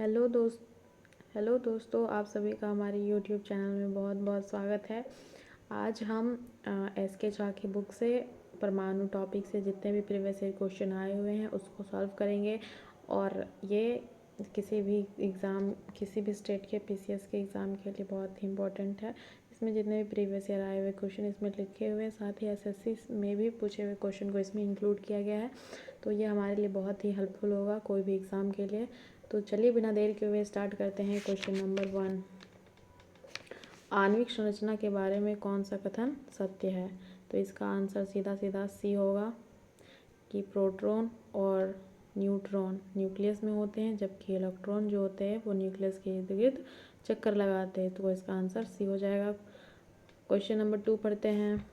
Hello दोस्त hello दोस्तों, आप सभी का हमारे यूट्यूब चैनल में बहुत बहुत स्वागत है। आज हम एस के झा की बुक से परमाणु टॉपिक से जितने भी प्रीवियस ईयर क्वेश्चन आए हुए हैं उसको सॉल्व करेंगे। और ये किसी भी स्टेट के पीसीएस के एग्ज़ाम के लिए बहुत ही इम्पोर्टेंट है। इसमें जितने भी प्रीवियस ईयर आए हुए क्वेश्चन इसमें लिखे हुए हैं, साथ ही एसएससी में भी पूछे हुए क्वेश्चन को इसमें इंक्लूड किया गया है। तो ये हमारे लिए बहुत ही हेल्पफुल होगा कोई भी एग्ज़ाम के लिए। तो चलिए बिना देर के हुए स्टार्ट करते हैं। क्वेश्चन नंबर 1, आणविक संरचना के बारे में कौन सा कथन सत्य है? तो इसका आंसर सीधा सीधा सी होगा कि प्रोटॉन और न्यूट्रॉन न्यूक्लियस में होते हैं, जबकि इलेक्ट्रॉन जो होते हैं वो न्यूक्लियस के इर्द गिर्द चक्कर लगाते हैं। तो इसका आंसर सी हो जाएगा। क्वेश्चन नंबर 2 पढ़ते हैं।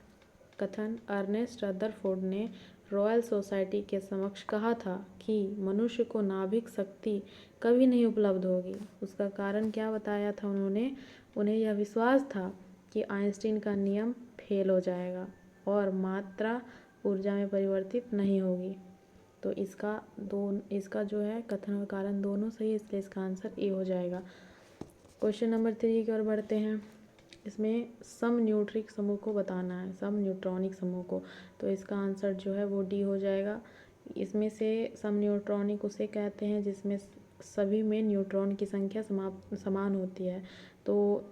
कथन, अर्नेस्ट रदरफोर्ड ने रॉयल सोसाइटी के समक्ष कहा था कि मनुष्य को नाभिक शक्ति कभी नहीं उपलब्ध होगी। उसका कारण क्या बताया था उन्होंने? उन्हें यह विश्वास था कि आइंस्टीन का नियम फेल हो जाएगा और मात्रा ऊर्जा में परिवर्तित नहीं होगी। तो इसका जो है कथन और कारण दोनों सही, इसलिए इसका आंसर ए हो जाएगा। क्वेश्चन नंबर 3 की ओर बढ़ते हैं। इसमें सम न्यूट्रिक समूह को बताना है, सम न्यूट्रॉनिक समूह को। तो इसका आंसर जो है वो डी हो जाएगा। इसमें से सम न्यूट्रॉनिक उसे कहते हैं जिसमें सभी में न्यूट्रॉन की संख्या समान होती है। तो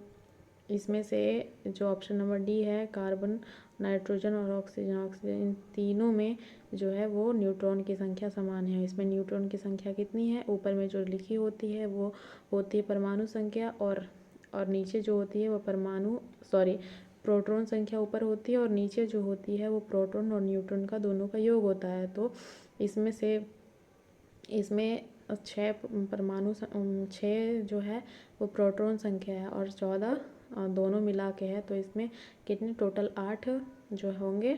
इसमें से जो ऑप्शन नंबर डी है, कार्बन, नाइट्रोजन और ऑक्सीजन इन तीनों में जो है वो न्यूट्रॉन की संख्या समान है। इसमें न्यूट्रॉन की संख्या कितनी है? ऊपर में जो लिखी होती है वो होती है परमाणु संख्या, और नीचे जो होती है वो प्रोटॉन संख्या ऊपर होती है, और नीचे जो होती है वो प्रोटॉन और न्यूट्रॉन का दोनों का योग होता है। तो इसमें 6 जो है वो प्रोटॉन संख्या है और 14 दोनों मिला के है। तो इसमें कितने टोटल 8 जो होंगे,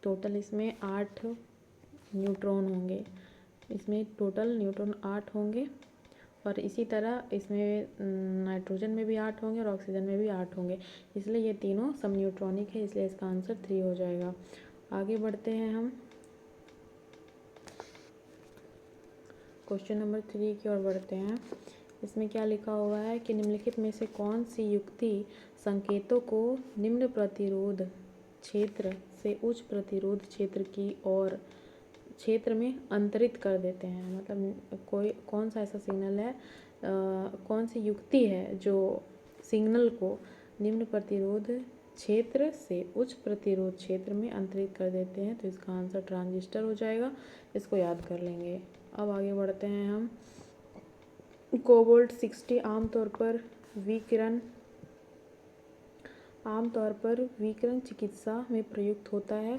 टोटल इसमें 8 न्यूट्रॉन होंगे। इसमें टोटल न्यूट्रॉन 8 होंगे, और इसी तरह इसमें नाइट्रोजन में भी 8 होंगे और ऑक्सीजन में भी 8 होंगे। इसलिए ये तीनों सम न्यूट्रॉनिक है, इसलिए इसका आंसर 3 हो जाएगा। आगे बढ़ते हैं हम क्वेश्चन नंबर 3 की ओर बढ़ते हैं। इसमें क्या लिखा हुआ है कि निम्नलिखित में से कौन सी युक्ति संकेतों को निम्न प्रतिरोध क्षेत्र से उच्च प्रतिरोध क्षेत्र की ओर क्षेत्र में अंतरित कर देते हैं? मतलब कौन सा ऐसा सिग्नल है, कौन सी युक्ति है जो सिग्नल को निम्न प्रतिरोध क्षेत्र से उच्च प्रतिरोध क्षेत्र में अंतरित कर देते हैं? तो इसका आंसर ट्रांजिस्टर हो जाएगा। इसको याद कर लेंगे। अब आगे बढ़ते हैं हम। कोबाल्ट 60 आमतौर पर विकिरण चिकित्सा में प्रयुक्त होता है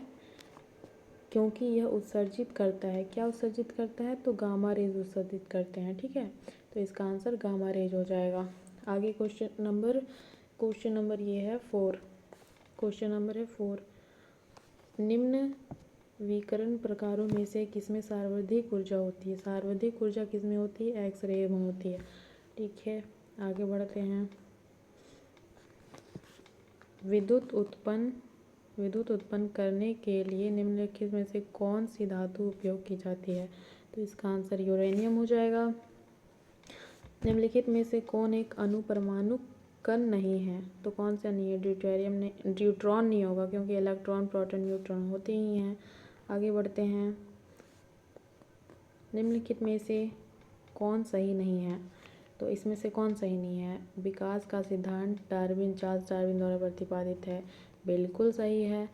क्योंकि यह उत्सर्जित करता है। क्या उत्सर्जित करता है? तो गामा रेज उत्सर्जित करते हैं। ठीक है, तो इसका आंसर गामा रेज हो जाएगा। आगे क्वेश्चन नंबर ये है 4। क्वेश्चन नंबर है 4, निम्न विकिरण प्रकारों में से किसमें सर्वाधिक ऊर्जा होती है? सर्वाधिक ऊर्जा किसमें होती है? एक्सरे में होती है। ठीक है, आगे बढ़ते हैं। विद्युत उत्पन्न करने के लिए निम्नलिखित में से कौन सी धातु उपयोग की जाती है? तो इसका आंसर यूरेनियम हो जाएगा। निम्नलिखित में से कौन एक अणुपरमाणु कण नहीं है? तो कौन सा नहीं है? ड्यूट्रॉन नहीं होगा, क्योंकि इलेक्ट्रॉन, प्रोटॉन, न्यूट्रॉन होते ही हैं। आगे बढ़ते हैं। निम्नलिखित में से कौन सही नहीं है? तो इसमें से कौन सही नहीं है? विकास का सिद्धांत चार्ल्स डार्विन द्वारा प्रतिपादित है, बिल्कुल सही है।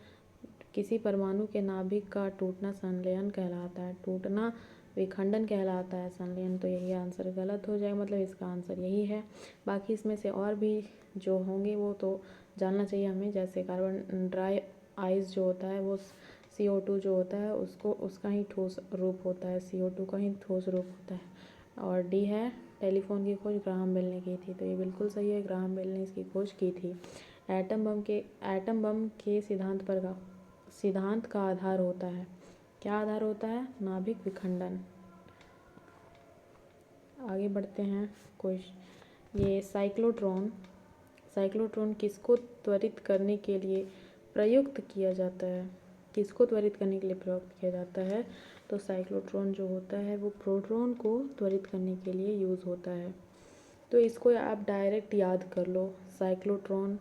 किसी परमाणु के नाभिक का टूटना संलयन कहलाता है, टूटना विखंडन कहलाता है, संलयन तो यही आंसर गलत हो जाएगा। मतलब इसका आंसर यही है। बाकी इसमें से और भी जो होंगे वो तो जानना चाहिए हमें, जैसे कार्बन ड्राई आइस जो होता है वो CO2 जो होता है उसका ही ठोस रूप होता है, CO2 का ही ठोस रूप होता है। और डी है, टेलीफोन की खोज ग्राहम बेल ने की थी। तो ये बिल्कुल सही है, ग्राहम बेल ने इसकी खोज की थी। एटम बम के सिद्धांत का आधार होता है, क्या आधार होता है? नाभिक विखंडन। आगे बढ़ते हैं। ये साइक्लोट्रॉन किसको त्वरित करने के लिए प्रयुक्त किया जाता है? किसको त्वरित करने के लिए प्रयुक्त किया जाता है? तो साइक्लोट्रॉन जो होता है वो प्रोटॉन को त्वरित करने के लिए यूज़ होता है। तो इसको आप डायरेक्ट याद कर लो, साइक्लोट्रॉन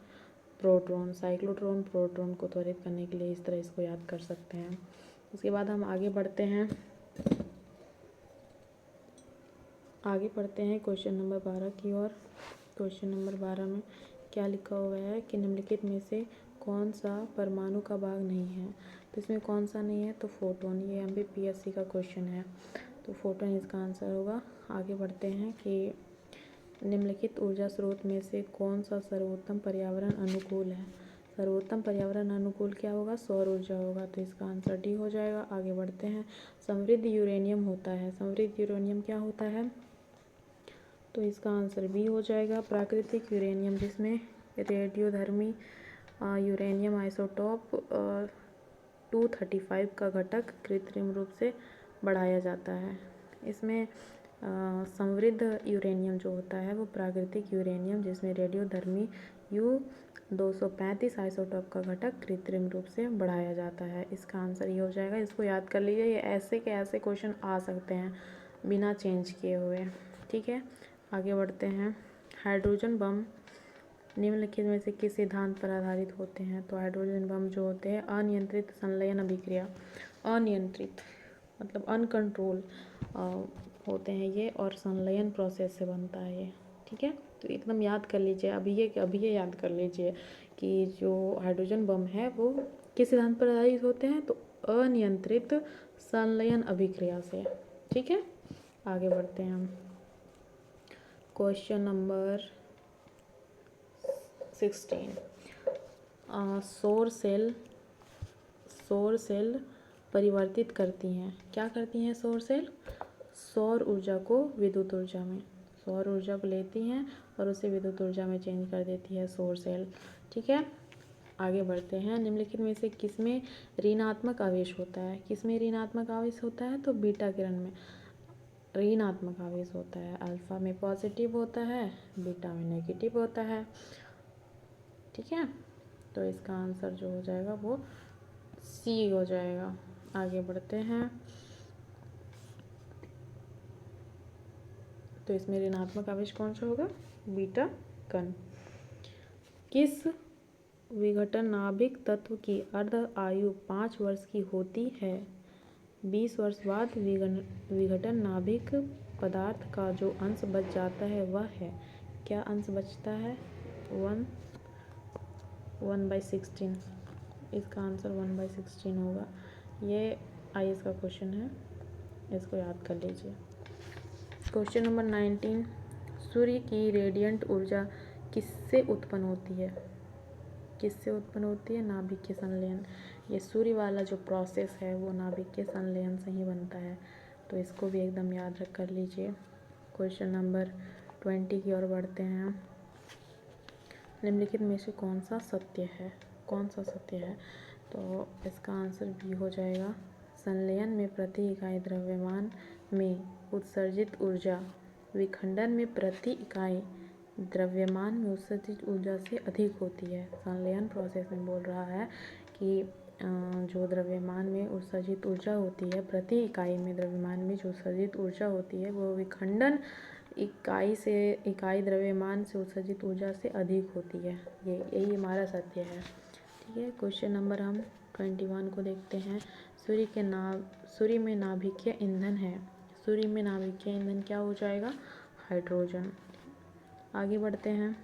प्रोटॉन को त्वरित करने के लिए इस तरह इसको याद कर सकते हैं। उसके बाद हम आगे बढ़ते हैं क्वेश्चन नंबर 12 की ओर। क्वेश्चन नंबर 12 में क्या लिखा हुआ है कि निम्नलिखित में से कौन सा परमाणु का भाग नहीं है? तो इसमें कौन सा नहीं है? तो फोटोन। ये MBPSC का क्वेश्चन है, तो फोटोन इसका आंसर होगा। आगे बढ़ते हैं कि निम्नलिखित ऊर्जा स्रोत में से कौन सा सर्वोत्तम पर्यावरण अनुकूल है? सर्वोत्तम पर्यावरण अनुकूल क्या होगा? सौर ऊर्जा होगा, तो इसका आंसर डी हो जाएगा। आगे बढ़ते हैं, समृद्ध यूरेनियम होता है। समृद्ध यूरेनियम क्या होता है? तो इसका आंसर बी हो जाएगा। प्राकृतिक यूरेनियम, जिसमें रेडियोधर्मी यूरेनियम आइसोटोप 235 का घटक कृत्रिम रूप से बढ़ाया जाता है। इसमें समृद्ध यूरेनियम जो होता है वो प्राकृतिक यूरेनियम, जिसमें रेडियोधर्मी U-235 आइसोटोप का घटक कृत्रिम रूप से बढ़ाया जाता है। इसका आंसर ये हो जाएगा। इसको याद कर लीजिए, ये ऐसे के ऐसे क्वेश्चन आ सकते हैं बिना चेंज किए हुए। ठीक है, आगे बढ़ते हैं। हाइड्रोजन बम निम्नलिखित में से किस सिद्धांत पर आधारित होते हैं? तो हाइड्रोजन बम जो होते हैं अनियंत्रित संलयन अभिक्रिया, अनियंत्रित मतलब अनकंट्रोल होते हैं ये, और संलयन प्रोसेस से बनता है ये। ठीक है, तो एकदम याद कर लीजिए, अभी ये याद कर लीजिए कि जो हाइड्रोजन बम है वो किस सिद्धांत पर आधारित होते हैं? तो अनियंत्रित संलयन अभिक्रिया से। ठीक है, आगे बढ़ते हैं हम। Question number 16। सौर सेल परिवर्तित करती हैं। क्या करती हैं सौर सेल? सौर ऊर्जा को विद्युत ऊर्जा में, सौर ऊर्जा को लेती हैं और उसे विद्युत ऊर्जा में चेंज कर देती है सौर सेल। ठीक है, आगे बढ़ते हैं। निम्नलिखित में से किसमें ऋणात्मक आवेश होता है? किसमें ऋणात्मक आवेश होता है? तो बीटा किरण में ऋणात्मक आवेश होता है। अल्फा में पॉजिटिव होता है, बीटा में नेगेटिव होता है। ठीक है, तो इसका आंसर जो हो जाएगा वो सी हो जाएगा। आगे बढ़ते हैं, तो इसमें ऋणात्मक आवेश कौन सा होगा? बीटा कण। किस विघटन नाभिक तत्व की अर्ध आयु 5 वर्ष की होती है? 20 वर्ष बाद विघटन नाभिक पदार्थ का जो अंश बच जाता है वह है, क्या अंश बचता है? 1/16। इसका आंसर 1/16 होगा। ये IAS का क्वेश्चन है, इसको याद कर लीजिए। Question number 19। सूर्य की रेडियंट ऊर्जा किससे उत्पन्न होती है? किससे उत्पन्न होती है? नाभिक के संलयन। ये सूर्य वाला जो प्रोसेस है वो नाभिक के संलयन से ही बनता है, तो इसको भी एकदम याद रख कर लीजिए। क्वेश्चन नंबर 20 की ओर बढ़ते हैं। निम्नलिखित में से कौन सा सत्य है? कौन सा सत्य है? तो इसका आंसर बी हो जाएगा। संलयन में प्रति इकाई द्रव्यमान में उत्सर्जित ऊर्जा विखंडन में प्रति इकाई द्रव्यमान में उत्सर्जित ऊर्जा से अधिक होती है। संलयन प्रोसेस में बोल रहा है कि जो द्रव्यमान में उत्सर्जित ऊर्जा होती है, प्रति इकाई में द्रव्यमान में जो उत्सर्जित ऊर्जा होती है वो विखंडन इकाई द्रव्यमान से उत्सर्जित ऊर्जा से अधिक होती है। यही हमारा सत्य है। ठीक है, क्वेश्चन नंबर हम 21 को देखते हैं। सूर्य में नाभिकीय ईंधन है। सूर्य में नाभिकीय ईंधन क्या हो जाएगा? हाइड्रोजन। आगे बढ़ते हैं।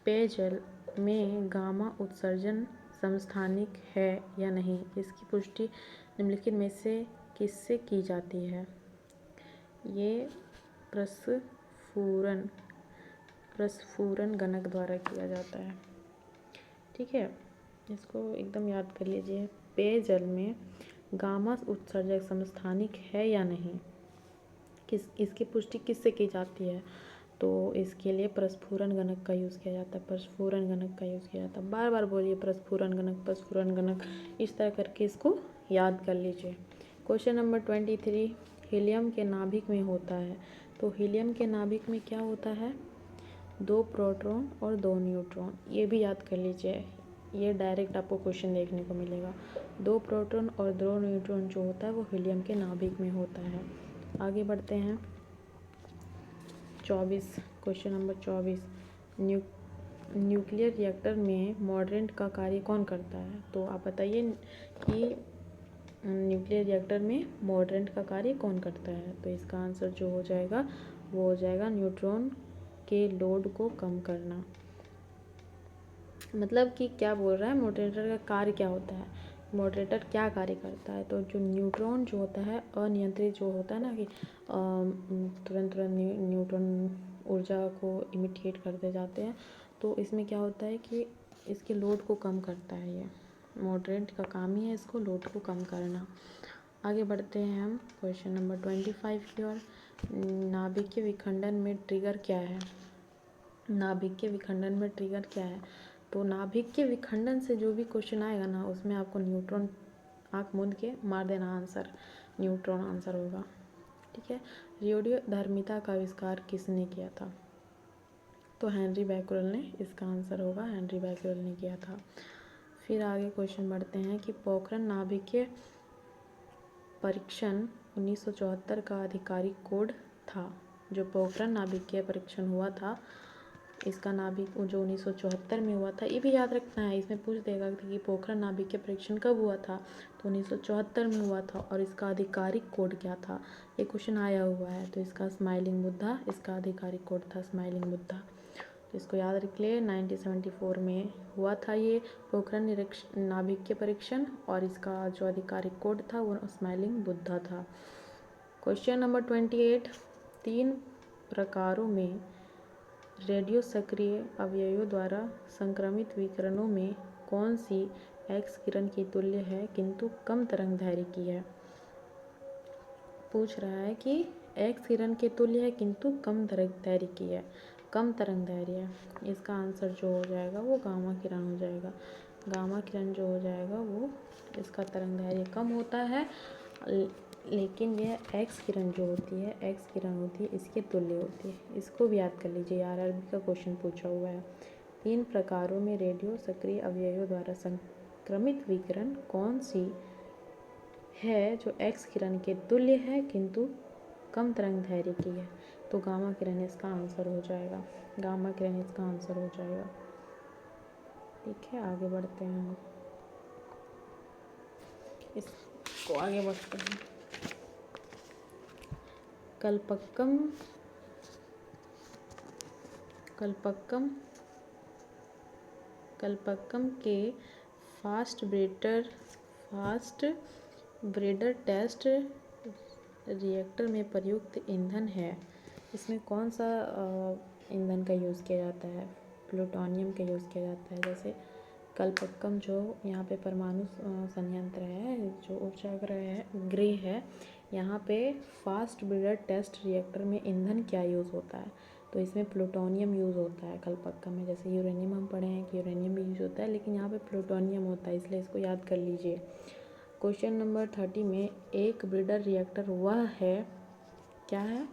पेयजल में गामा उत्सर्जन समस्थानिक है या नहीं, इसकी पुष्टि निम्नलिखित में से किससे की जाती है? ये प्रस्फुरण गणक द्वारा किया जाता है। ठीक है, इसको एकदम याद कर लीजिए। पेयजल में गामा उत्सर्जक समस्थानिक है या नहीं, इसकी पुष्टि किससे की जाती है? तो इसके लिए प्रस्फुरण गणक का यूज़ किया जाता है। प्रस्फुरण गणक का यूज़ किया जाता है। बार बार बोलिए प्रस्फुरण गणक, इस तरह करके इसको याद कर लीजिए। Question number 23। हीलियम के नाभिक में होता है। तो हीलियम के नाभिक में क्या होता है? 2 प्रोटॉन और 2 न्यूट्रॉन। ये भी याद कर लीजिए, ये डायरेक्ट आपको क्वेश्चन देखने को मिलेगा। 2 प्रोटॉन और 2 न्यूट्रॉन जो होता है वो हीलियम के नाभिक में होता है। आगे बढ़ते हैं 24, क्वेश्चन नंबर 24, न्यूक्लियर रिएक्टर में मॉडरेंट का कार्य कौन करता है? तो आप बताइए कि न्यूक्लियर रिएक्टर में मॉडरेंट का कार्य कौन करता है? तो इसका आंसर जो हो जाएगा वो हो जाएगा न्यूट्रॉन के लोड को कम करना। मतलब कि क्या बोल रहा है, मॉडरेटर का कार्य क्या होता है, मॉडरेटर क्या कार्य करता है? तो जो न्यूट्रॉन जो होता है अनियंत्रित जो होता है ना कि तुरंत न्यूट्रॉन ऊर्जा को इमिटेट करते जाते हैं, तो इसमें क्या होता है कि इसके लोड को कम करता है। ये मॉडरेट का काम ही है इसको लोड को कम करना। आगे बढ़ते हैं हम क्वेश्चन नंबर 25 की ओर। नाभिक के विखंडन में ट्रिगर क्या है? नाभिक के विखंडन में ट्रिगर क्या है? तो नाभिक के विखंडन से जो भी क्वेश्चन आएगा ना उसमें आपको न्यूट्रॉन आँख मूंद के मार देना आंसर, न्यूट्रॉन आंसर होगा। ठीक है। रेडियो धर्मिता का आविष्कार किसने किया था? तो हेनरी बैक्यूरेल ने इसका आंसर होगा, हेनरी बैक्यूरेल ने किया था। फिर आगे क्वेश्चन बढ़ते हैं कि पोखरण नाभिकीय परीक्षण 1974 का आधिकारिक कोड था। जो पोखरण नाभिकीय परीक्षण हुआ था इसका नाभिक जो 1974 में हुआ था, ये भी याद रखना है, इसमें पूछ देगा कि पोखरण नाभिकीय परीक्षण कब हुआ था? तो 1974 में हुआ था। और इसका आधिकारिक कोड क्या था? ये क्वेश्चन आया हुआ है। तो इसका स्माइलिंग बुद्धा, इसका आधिकारिक कोड था स्माइलिंग बुद्धा। तो इसको याद रख ले, 1974 में हुआ था ये पोखरण नाभिकीय परीक्षण और इसका जो आधिकारिक कोड था वो स्माइलिंग बुद्धा था। क्वेश्चन नंबर 28, 3 प्रकारों में रेडियो सक्रिय अवयवों द्वारा संक्रमित विकिरणों में कौन सी एक्स किरण की तुल्य है किंतु कम तरंगदैर्घ्य की है? पूछ रहा है कि एक्स किरण के तुल्य है किंतु कम तरंगदैर्घ्य की है, कम तरंगदैर्घ्य है। इसका आंसर जो हो जाएगा वो गामा किरण हो जाएगा। गामा किरण जो हो जाएगा वो इसका तरंगदैर्घ्य कम होता है, लेकिन यह एक्स किरण जो होती है, एक्स किरण होती है इसके तुल्य होती है। इसको भी याद कर लीजिए, आरआरबी का क्वेश्चन पूछा हुआ है। 3 प्रकारों में रेडियो सक्रिय अवयवों द्वारा संक्रमित विकिरण कौन सी है जो एक्स किरण के तुल्य है किंतु कम तरंगदैर्घ्य की है? तो गामा किरण इसका आंसर हो जाएगा, गामा किरण इसका आंसर हो जाएगा। ठीक है, आगे बढ़ते हैं हम, इसको आगे बढ़ते हैं। कल्पक्कम के फास्ट ब्रेडर टेस्ट रिएक्टर में प्रयुक्त ईंधन है। इसमें कौन सा ईंधन का यूज़ किया जाता है? प्लूटोनियम का यूज़ किया जाता है। जैसे कल्पक्कम जो यहाँ पे परमाणु संयंत्र है, जो गृह है, यहाँ पे फास्ट ब्रीडर टेस्ट रिएक्टर में ईंधन क्या यूज़ होता है? तो इसमें प्लूटोनियम यूज़ होता है कल्पक्कम में। जैसे यूरेनियम हम पढ़े हैं कि यूरेनियम भी यूज़ होता है, लेकिन यहाँ पे प्लूटोनियम होता है, इसलिए इसको याद कर लीजिए। क्वेश्चन नंबर 30 में एक ब्रीडर रिएक्टर वह है, क्या है,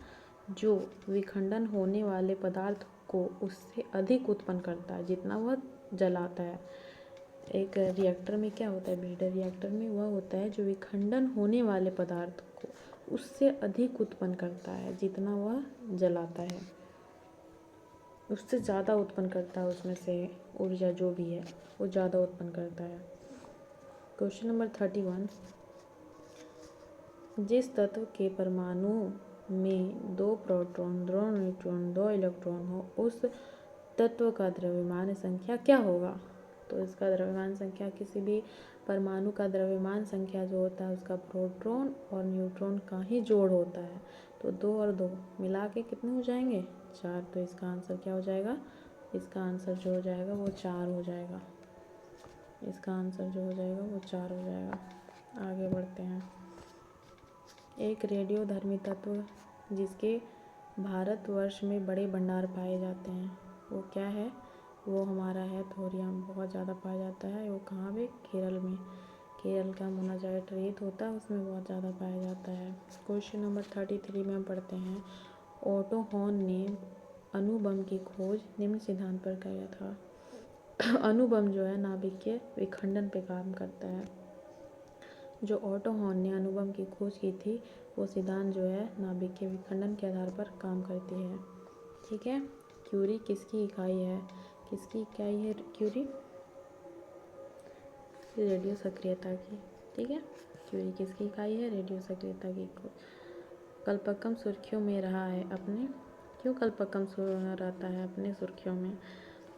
जो विखंडन होने वाले पदार्थ को उससे अधिक उत्पन्न करता है जितना वह जलाता है। एक रिएक्टर में क्या होता है, ब्रीडर रिएक्टर में वह होता है जो विखंडन होने वाले पदार्थ को उससे अधिक उत्पन्न करता है जितना वह जलाता है, उससे ज़्यादा उत्पन्न करता है, उसमें से ऊर्जा जो भी है वो ज़्यादा उत्पन्न करता है। क्वेश्चन नंबर 31, जिस तत्व के परमाणु में 2 प्रोटॉन 2 न्यूट्रॉन 2 इलेक्ट्रॉन हो उस तत्व का द्रव्यमान संख्या क्या होगा? तो इसका द्रव्यमान संख्या, किसी भी परमाणु का द्रव्यमान संख्या जो होता है उसका प्रोटॉन और न्यूट्रॉन का ही जोड़ होता है। तो 2 और 2 मिला के कितने हो जाएंगे? 4। तो इसका आंसर क्या हो जाएगा? इसका आंसर जो हो जाएगा वो 4 हो जाएगा। इसका आंसर जो हो जाएगा वो 4 हो जाएगा। आगे बढ़ते हैं। एक रेडियोधर्मी तत्व जिसके भारतवर्ष में बड़े भंडार पाए जाते हैं वो क्या है? वो हमारा है थोरियम, बहुत ज़्यादा पाया जाता है। वो कहाँ पे? केरल में। केरल का मोनाजाइट रेत होता है उसमें बहुत ज़्यादा पाया जाता है। क्वेश्चन नंबर 33 में हम पढ़ते हैं, ओटो हॉर्न ने अणु बम की खोज निम्न सिद्धांत पर किया था। अणुबम जो है नाभिक के विखंडन पे काम करता है। जो ऑटो हॉर्न ने अणुबम की खोज की थी वो सिद्धांत जो है नाभिक के विखंडन के आधार पर काम करती है। ठीक है। क्यूरी किसकी इकाई है? किसकी इकाई है क्यूरी? रेडियो सक्रियता की। ठीक है। क्यूरी किसकी इकाई है? रेडियो सक्रियता की। कल्पक्कम सुर्खियों में रहा है अपने, क्यों कल्पक्कम रहता है अपने सुर्खियों में?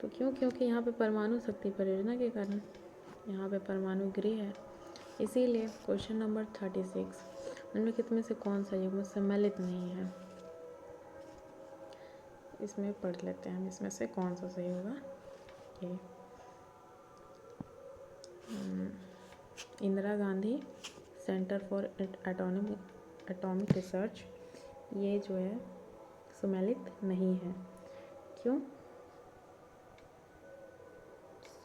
तो क्योंकि यहाँ पे परमाणु शक्ति परियोजना के कारण यहाँ पे परमाणु गृह है, इसीलिए। क्वेश्चन नंबर 36, निम्नलिखित में से कौन सा युग्म सम्मिलित नहीं है? इसमें पढ़ लेते हैं हम, इसमें से कौन सा सही होगा। ये Indira Gandhi centre for atomic research, ये जो है सम्मिलित नहीं है। क्यों?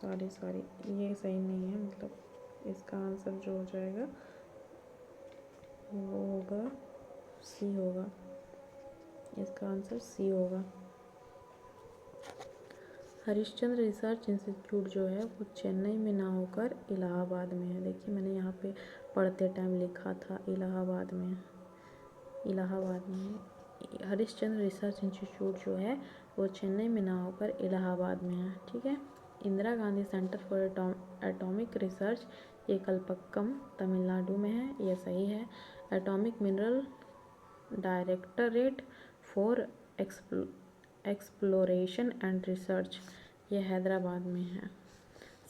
सॉरी ये सही नहीं है, मतलब इसका आंसर जो हो जाएगा वो होगा सी होगा। इसका आंसर सी होगा। हरिश्चंद्र रिसर्च इंस्टीट्यूट जो है वो चेन्नई में ना होकर इलाहाबाद में है। देखिए मैंने यहाँ पे पढ़ते टाइम लिखा था इलाहाबाद में। हरिश्चंद्र रिसर्च इंस्टीट्यूट जो है वो चेन्नई में ना होकर इलाहाबाद में है। ठीक है। Indira Gandhi centre for atomic research, ये कल्पक्कम तमिलनाडु में है, ये सही है। Atomic mineral directorate for exploration and research, ये हैदराबाद में है।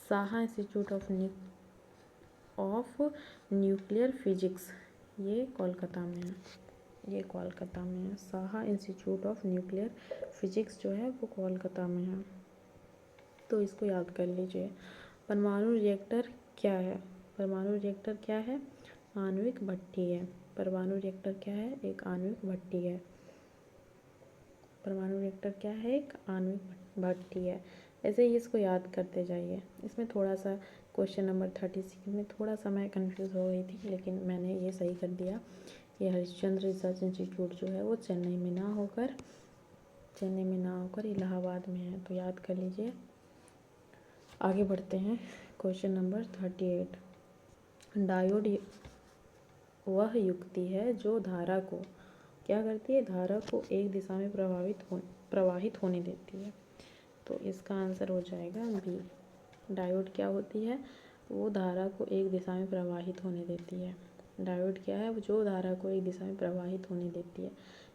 Saha institute of nuclear physics, ये कोलकाता में है। Saha institute of nuclear physics जो है वो कोलकाता में है, तो इसको याद कर लीजिए। परमाणु रिएक्टर क्या है? आणविक भट्ठी है। परमाणु रिएक्टर क्या है? एक आणविक भट्ठी है। परमाणु रिएक्टर क्या है? एक आणविक भट्ठी है। ऐसे ही इसको याद करते जाइए। इसमें थोड़ा सा क्वेश्चन नंबर 36 में थोड़ा सा मैं कंफ्यूज हो गई थी, लेकिन मैंने ये सही कर दिया। ये हरिश्चंद्र रिसर्च इंस्टीट्यूट जो है वो चेन्नई में ना होकर इलाहाबाद में है, तो याद कर लीजिए। आगे बढ़ते हैं। क्वेश्चन नंबर 38, डायोड वह युक्ति है जो धारा को क्या करती है? धारा को एक दिशा में प्रवाहित होने देती है, तो इसका आंसर हो जाएगा बी। डायोड क्या होती है? वो धारा को एक दिशा में प्रवाहित होने देती है। डायोड क्या है? जो धारा को एक दिशा में प्रवाहित होने देती है।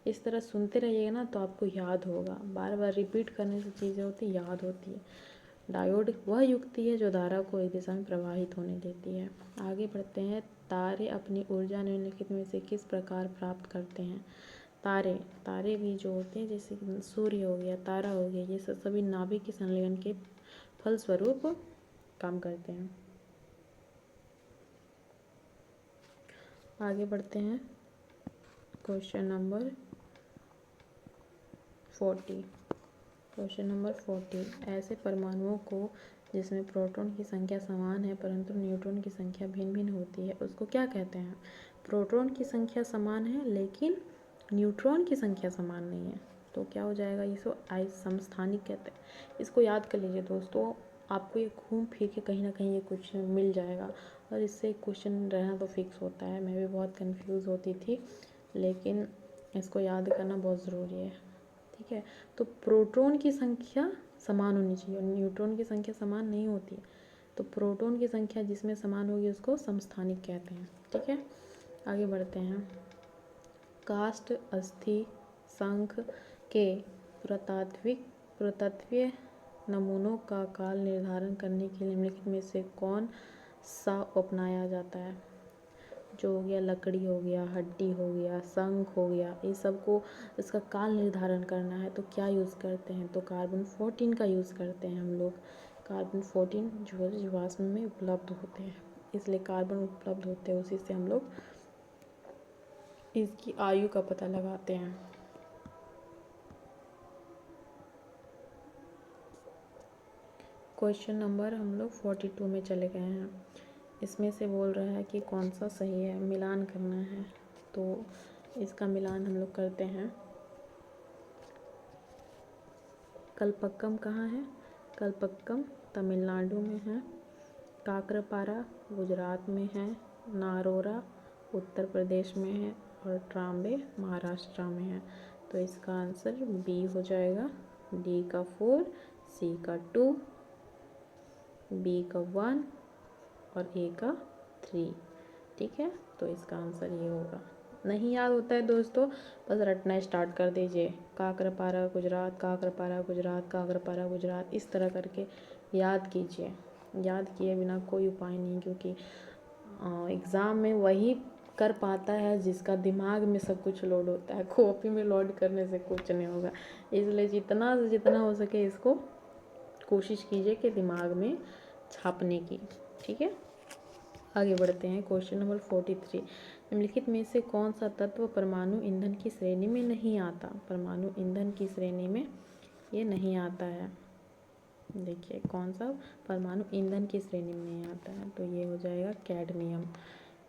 इस तरह सुनते रहिएगा ना तो आपको याद होगा, बार बार रिपीट करने से चीज़ें होती याद होती है। डायोड वह युक्ति है जो धारा को एक दिशा में प्रवाहित होने देती है। आगे बढ़ते हैं। तारे अपनी ऊर्जा निम्नलिखित में से किस प्रकार प्राप्त करते हैं? तारे भी जो होते हैं, जैसे सूर्य हो गया, तारा हो गया, ये सब सभी नाभिक के संलयन के फलस्वरूप काम करते हैं। आगे बढ़ते हैं। क्वेश्चन नंबर 40, ऐसे परमाणुओं को जिसमें प्रोटॉन की संख्या समान है परंतु न्यूट्रॉन की संख्या भिन्न भिन्न होती है, उसको क्या कहते हैं? प्रोटॉन की संख्या समान है लेकिन न्यूट्रॉन की संख्या समान नहीं है, तो क्या हो जाएगा? इसको समस्थानिक कहते हैं। इसको याद कर लीजिए दोस्तों, आपको ये घूम फिर के कहीं ना कहीं ये क्वेश्चन मिल जाएगा, और इससे क्वेश्चन रहना तो फिक्स होता है। मैं भी बहुत कंफ्यूज होती थी, लेकिन इसको याद करना बहुत ज़रूरी है। ठीक है। तो प्रोटॉन की संख्या समान होनी चाहिए और न्यूट्रॉन की संख्या समान नहीं होती है, तो प्रोटॉन की संख्या जिसमें समान होगी उसको समस्थानिक कहते हैं। ठीक है। आगे बढ़ते हैं। काष्ठ, अस्थि, शंख के पुरातत्वीय नमूनों का काल निर्धारण करने के लिए निम्नलिखित में से कौन सा अपनाया जाता है? जो हो गया लकड़ी हो गया, हड्डी हो गया, शंख हो गया, ये सबको इसका काल निर्धारण करना है तो क्या यूज़ करते हैं? तो कार्बन 14 का यूज़ करते हैं हम लोग। कार्बन 14 जो है जीवाश्म में उपलब्ध होते हैं, इसलिए कार्बन उपलब्ध होते हैं, उसी से हम लोग इसकी आयु का पता लगाते हैं। क्वेश्चन नंबर हम लोग 42 में चले गए हैं। इसमें से बोल रहा है कि कौन सा सही है, मिलान करना है, तो इसका मिलान हम लोग करते हैं। कल्पक्कम कहाँ है? कल्पक्कम तमिलनाडु में है, काकरपारा गुजरात में है, नारोरा उत्तर प्रदेश में है और ट्राम्बे महाराष्ट्र में है। तो इसका आंसर बी हो जाएगा। डी का 4, सी का 2, बी का 1 और ए का 3। ठीक है, तो इसका आंसर ये होगा। नहीं याद होता है दोस्तों, बस रटना स्टार्ट कर दीजिए। काकरपारा गुजरात, काकरपारा गुजरात, काकरपारा गुजरात, इस तरह करके याद कीजिए। याद किए बिना कोई उपाय नहीं, क्योंकि एग्ज़ाम में वही कर पाता है जिसका दिमाग में सब कुछ लोड होता है। कॉपी में लोड करने से कुछ नहीं होगा। इसलिए जितना से जितना हो सके इसको कोशिश कीजिए कि दिमाग में छापने की। ठीक है, आगे बढ़ते हैं। क्वेश्चन नंबर 43, निम्नलिखित में से कौन सा तत्व परमाणु ईंधन की श्रेणी में नहीं आता? परमाणु ईंधन की श्रेणी में ये नहीं आता है। देखिए कौन सा परमाणु ईंधन की श्रेणी में नहीं आता है, तो ये हो जाएगा कैडमियम।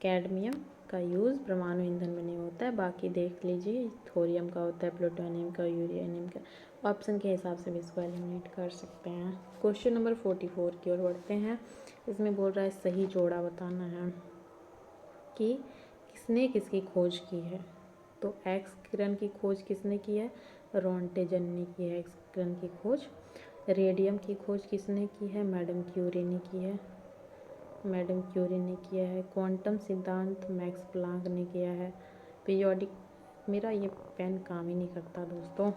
कैडमियम का यूज़ परमाणु ईंधन में नहीं होता है। बाकी देख लीजिए, थोरियम का होता है, प्लूटोनियम का, यूरेनियम का। ऑप्शन के हिसाब से भी इसको एलिमिनेट कर सकते हैं। क्वेश्चन नंबर 44 की ओर बढ़ते हैं। इसमें बोल रहा है सही जोड़ा बताना है कि किसने किसकी खोज की है। तो एक्स किरण की खोज किसने की है? रोंटेजन ने की है एक्स किरण की खोज। रेडियम की खोज किसने की है? मैडम क्यूरी ने की है। मैडम क्यूरी ने किया है। क्वांटम सिद्धांत मैक्स प्लांक ने किया है। पीरियोडिक, मेरा ये पेन काम ही नहीं करता दोस्तों।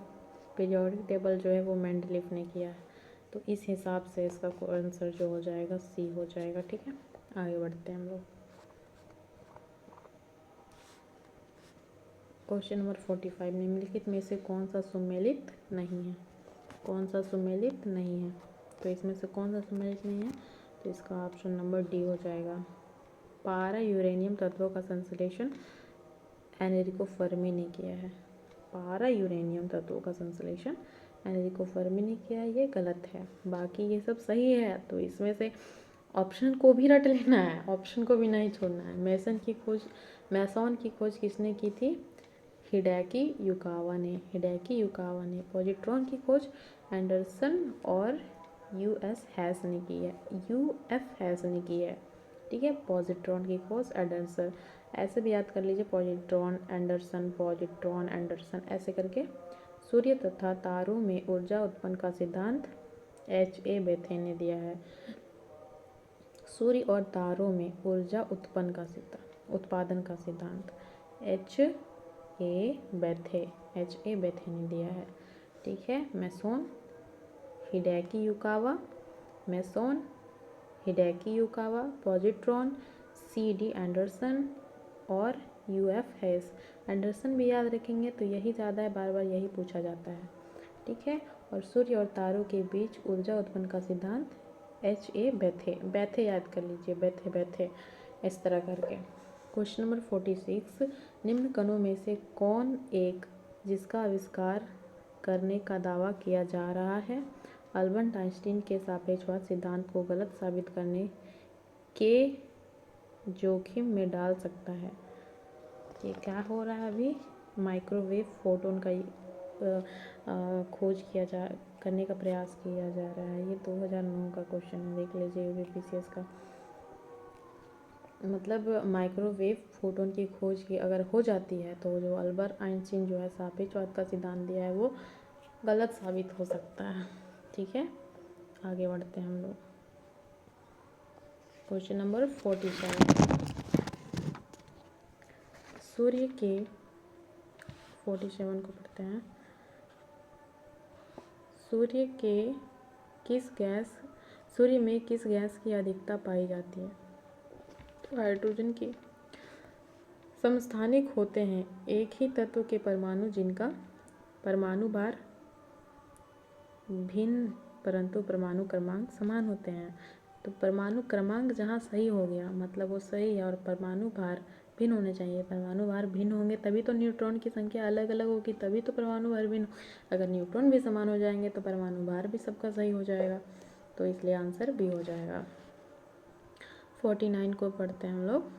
पीरियोडिक टेबल जो है वो मेंडलीफ ने किया है। तो इस हिसाब से इसका आंसर जो हो जाएगा सी हो जाएगा। ठीक है, आगे बढ़ते हैं हम लोग। क्वेश्चन नंबर 45, निम्नलिखित में से कौन सा सुमेलित नहीं है? कौन सा सुमेलित नहीं है? तो इसमें से कौन सा सुमेलित नहीं है? तो इसका ऑप्शन नंबर डी हो जाएगा। पारा यूरेनियम तत्वों का संश्लेषण एनरिको फर्मी ने किया है। पारा यूरेनियम तत्वों का संश्लेषण एनरिको फर्मी ने किया है, ये गलत है। बाकी ये सब सही है। तो इसमें से ऑप्शन को भी रट लेना है, ऑप्शन को भी नहीं छोड़ना है। मैसॉन की खोज किसने की थी? हिडेकी युकावा ने। हिडेकी युकावा ने। पॉजिट्रॉन की खोज एंडरसन और यूएफ हैस ने की है। ठीक है, पॉजिट्रॉन की खोज एंडरसन, ऐसे भी याद कर लीजिए, पॉजिट्रॉन एंडरसन ऐसे करके। सूर्य तथा तारों में ऊर्जा उत्पन्न का सिद्धांत H.A. बेथे ने दिया है। सूर्य और तारों में ऊर्जा उत्पादन का सिद्धांत H.A. बेथे ने दिया है। ठीक है, meson Hideki Yukawa, positron C.D. Anderson और UF हैस। एंडरसन भी याद रखेंगे तो यही ज़्यादा है, बार बार यही पूछा जाता है। ठीक है, और सूर्य और तारों के बीच ऊर्जा उत्पन्न का सिद्धांत H.A. बेथे याद कर लीजिए, बेथे इस तरह करके। क्वेश्चन नंबर 46, निम्न कणों में से कौन एक जिसका आविष्कार करने का दावा किया जा रहा है अल्बर्ट आइंस्टीन के सापेक्षवाद सिद्धांत को गलत साबित करने के जोखिम में डाल सकता है? ये क्या हो रहा है अभी? माइक्रोवेव फोटोन का खोज करने का प्रयास किया जा रहा है। ये 2009 का क्वेश्चन है, देख लीजिए यूपीपीसीएस का। मतलब माइक्रोवेव फोटोन की खोज की अगर हो जाती है तो जो अल्बर्ट आइंस्टीन जो है सापेक्षवाद का सिद्धांत दिया है वो गलत साबित हो सकता है। ठीक है, आगे बढ़ते हैं हम लोग। क्वेश्चन नंबर 47, सूर्य के 47 को पढ़ते हैं। सूर्य में किस गैस की अधिकता पाई जाती है? तो हाइड्रोजन की। समस्थानिक होते हैं एक ही तत्व के परमाणु जिनका परमाणु भार भिन्न परंतु परमाणु क्रमांक समान होते हैं। तो परमाणु क्रमांक जहाँ सही हो गया मतलब वो सही है, और परमाणु भार भिन्न होने चाहिए। परमाणु भार भिन्न होंगे तभी तो न्यूट्रॉन की संख्या अलग अलग होगी, तभी तो परमाणु भार भिन्न। अगर न्यूट्रॉन भी समान हो जाएंगे तो परमाणु भार भी सबका सही हो जाएगा। तो इसलिए आंसर बी हो जाएगा। 49 को पढ़ते हैं हम लोग।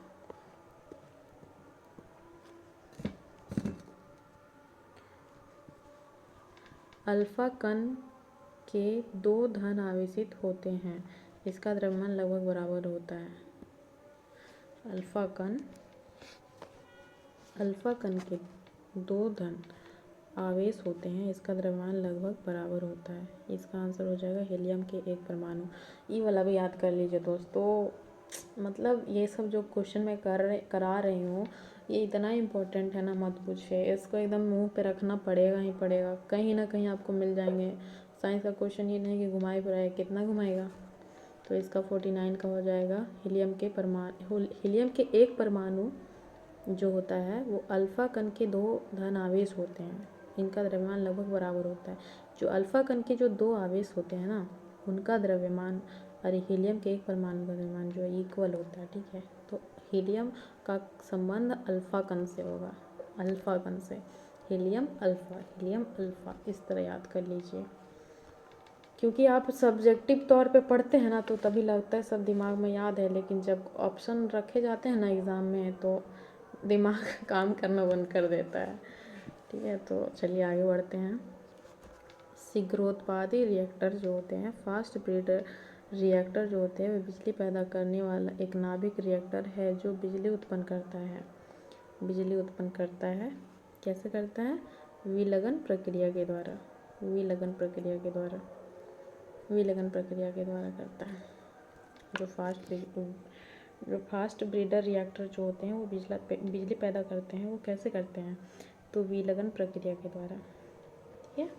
अल्फा कण के 2 धन आवेशित होते हैं, इसका द्रव्यमान लगभग बराबर होता है। अल्फा कण के 2 धन आवेश होते हैं, इसका द्रव्यमान लगभग बराबर होता है। इसका आंसर हो जाएगा हीलियम के 1 परमाणु। ये वाला भी याद कर लीजिए दोस्तों। मतलब ये सब जो क्वेश्चन मैं करा रही हूँ ये इतना इम्पोर्टेंट है ना, मत पूछिए। इसको एकदम मुंह पे रखना पड़ेगा ही पड़ेगा, कहीं ना कहीं आपको मिल जाएंगे। साइंस का क्वेश्चन ये नहीं कि घुमाए फिराए, कितना घुमाएगा। तो इसका 49 का हो जाएगा हीलियम के 1 परमाणु जो होता है वो अल्फा कण के 2 धन आवेश होते हैं, इनका द्रव्यमान लगभग बराबर होता है। जो अल्फा कण के जो 2 आवेश होते हैं ना उनका द्रव्यमान और हीलियम के 1 परमाणु का द्रव्यमान जो इक्वल होता है, ठीक है। तो हीलियम का संबंध अल्फा कण से होगा, अल्फा कण से हीलियम अल्फा इस तरह याद कर लीजिए। क्योंकि आप सब्जेक्टिव तौर पे पढ़ते हैं ना तो तभी लगता है सब दिमाग में याद है, लेकिन जब ऑप्शन रखे जाते हैं ना एग्ज़ाम में तो दिमाग काम करना बंद कर देता है, ठीक है। तो चलिए आगे बढ़ते हैं। शीघ्रोत्पादी रिएक्टर जो होते हैं, फास्ट ब्रीडर रिएक्टर जो होते हैं, वे बिजली पैदा करने वाला एक नाभिक रिएक्टर है जो बिजली उत्पन्न करता है। कैसे करता है? विलगन प्रक्रिया के द्वारा करता है। जो फास्ट ब्रीडर रिएक्टर जो होते हैं वो बिजली पैदा करते हैं। वो कैसे करते हैं? तो विलगन प्रक्रिया के द्वारा, ठीक है।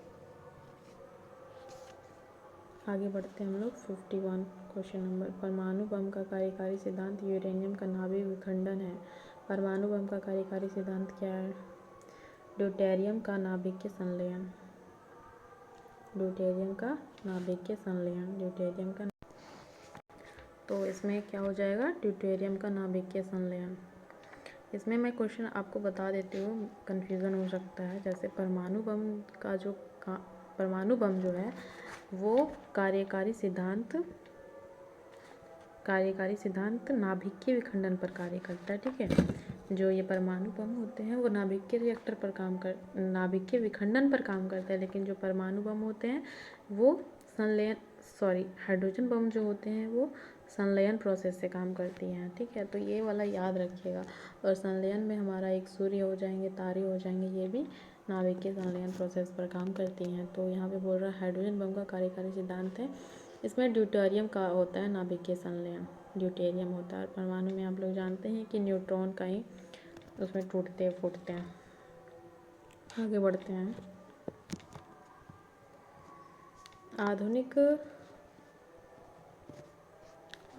आगे बढ़ते हैं हम लोग 51 क्वेश्चन नंबर। परमाणु बम का कार्यकारी सिद्धांत यूरेनियम का नाभिक विखंडन है। परमाणु बम का कार्यकारी सिद्धांत क्या है? ड्यूटेरियम का नाभिकीय संलयन। तो इसमें क्या हो जाएगा? ड्यूटेरियम का नाभिकीय संलयन। इसमें मैं क्वेश्चन आपको बता देती हूँ, कन्फ्यूज़न हो सकता है। जैसे परमाणु बम जो है वो कार्यकारी सिद्धांत नाभिकीय विखंडन पर कार्य करता है, ठीक है। जो ये परमाणु बम होते हैं वो नाभिकीय विखंडन पर काम करता है, लेकिन जो परमाणु बम होते हैं वो हाइड्रोजन बम जो होते हैं वो संलयन प्रोसेस से काम करती हैं, ठीक है। तो ये वाला याद रखिएगा। और संलयन में हमारा एक सूर्य हो जाएंगे, तारे हो जाएंगे, ये भी नाभिकीय संलयन प्रोसेस पर काम करती हैं। तो यहाँ पे बोल रहा है हाइड्रोजन बम का कार्यकारी सिद्धांत है, इसमें ड्यूटेरियम का होता है नाभिकीय संलयन, ड्यूटेरियम होता है। परमाणु में आप लोग जानते हैं कि न्यूट्रॉन का ही उसमें टूटते फूटते हैं। आगे बढ़ते हैं।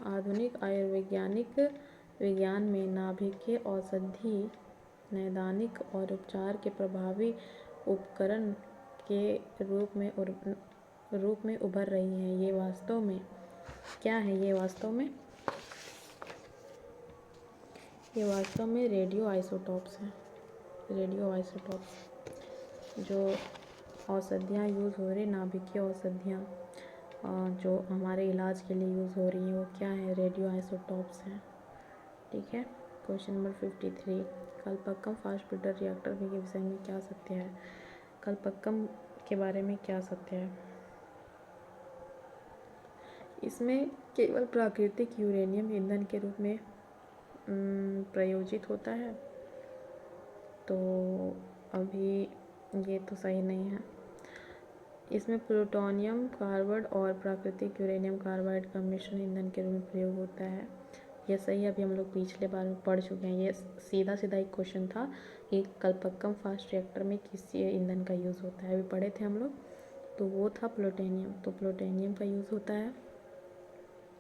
आधुनिक आयुर्वैज्ञानिक विज्ञान में नाभिकीय औषधि नैदानिक और उपचार के प्रभावी उपकरण के रूप में उभर रही है। ये वास्तव में क्या है? ये वास्तव में रेडियो आइसोटॉप्स हैं। जो औषधियाँ यूज़ हो रही, नाभिकीय औषधियाँ जो हमारे इलाज के लिए यूज़ हो रही हैं वो क्या है? रेडियो आइसोटॉप्स हैं, ठीक है। Question number 53। Kalpakkam fast breeder reactor के विषय में क्या सत्य है? कलपक्कम के बारे में क्या सत्य है? इसमें केवल प्राकृतिक यूरेनियम ईंधन के रूप में प्रयोजित होता है, तो अभी ये तो सही नहीं है। इसमें प्लूटोनियम कार्बाइड और प्राकृतिक यूरेनियम कार्बाइड का मिश्रण ईंधन के रूप में प्रयोग होता है, यह सही। अभी हम लोग पिछले बार में पढ़ चुके हैं। ये सीधा एक क्वेश्चन था कि कलपक्कम फास्ट रिएक्टर में किस ईंधन का यूज़ होता है, अभी पढ़े थे हम लोग। तो वो था प्लूटोनियम, तो प्लूटोनियम का यूज़ होता है,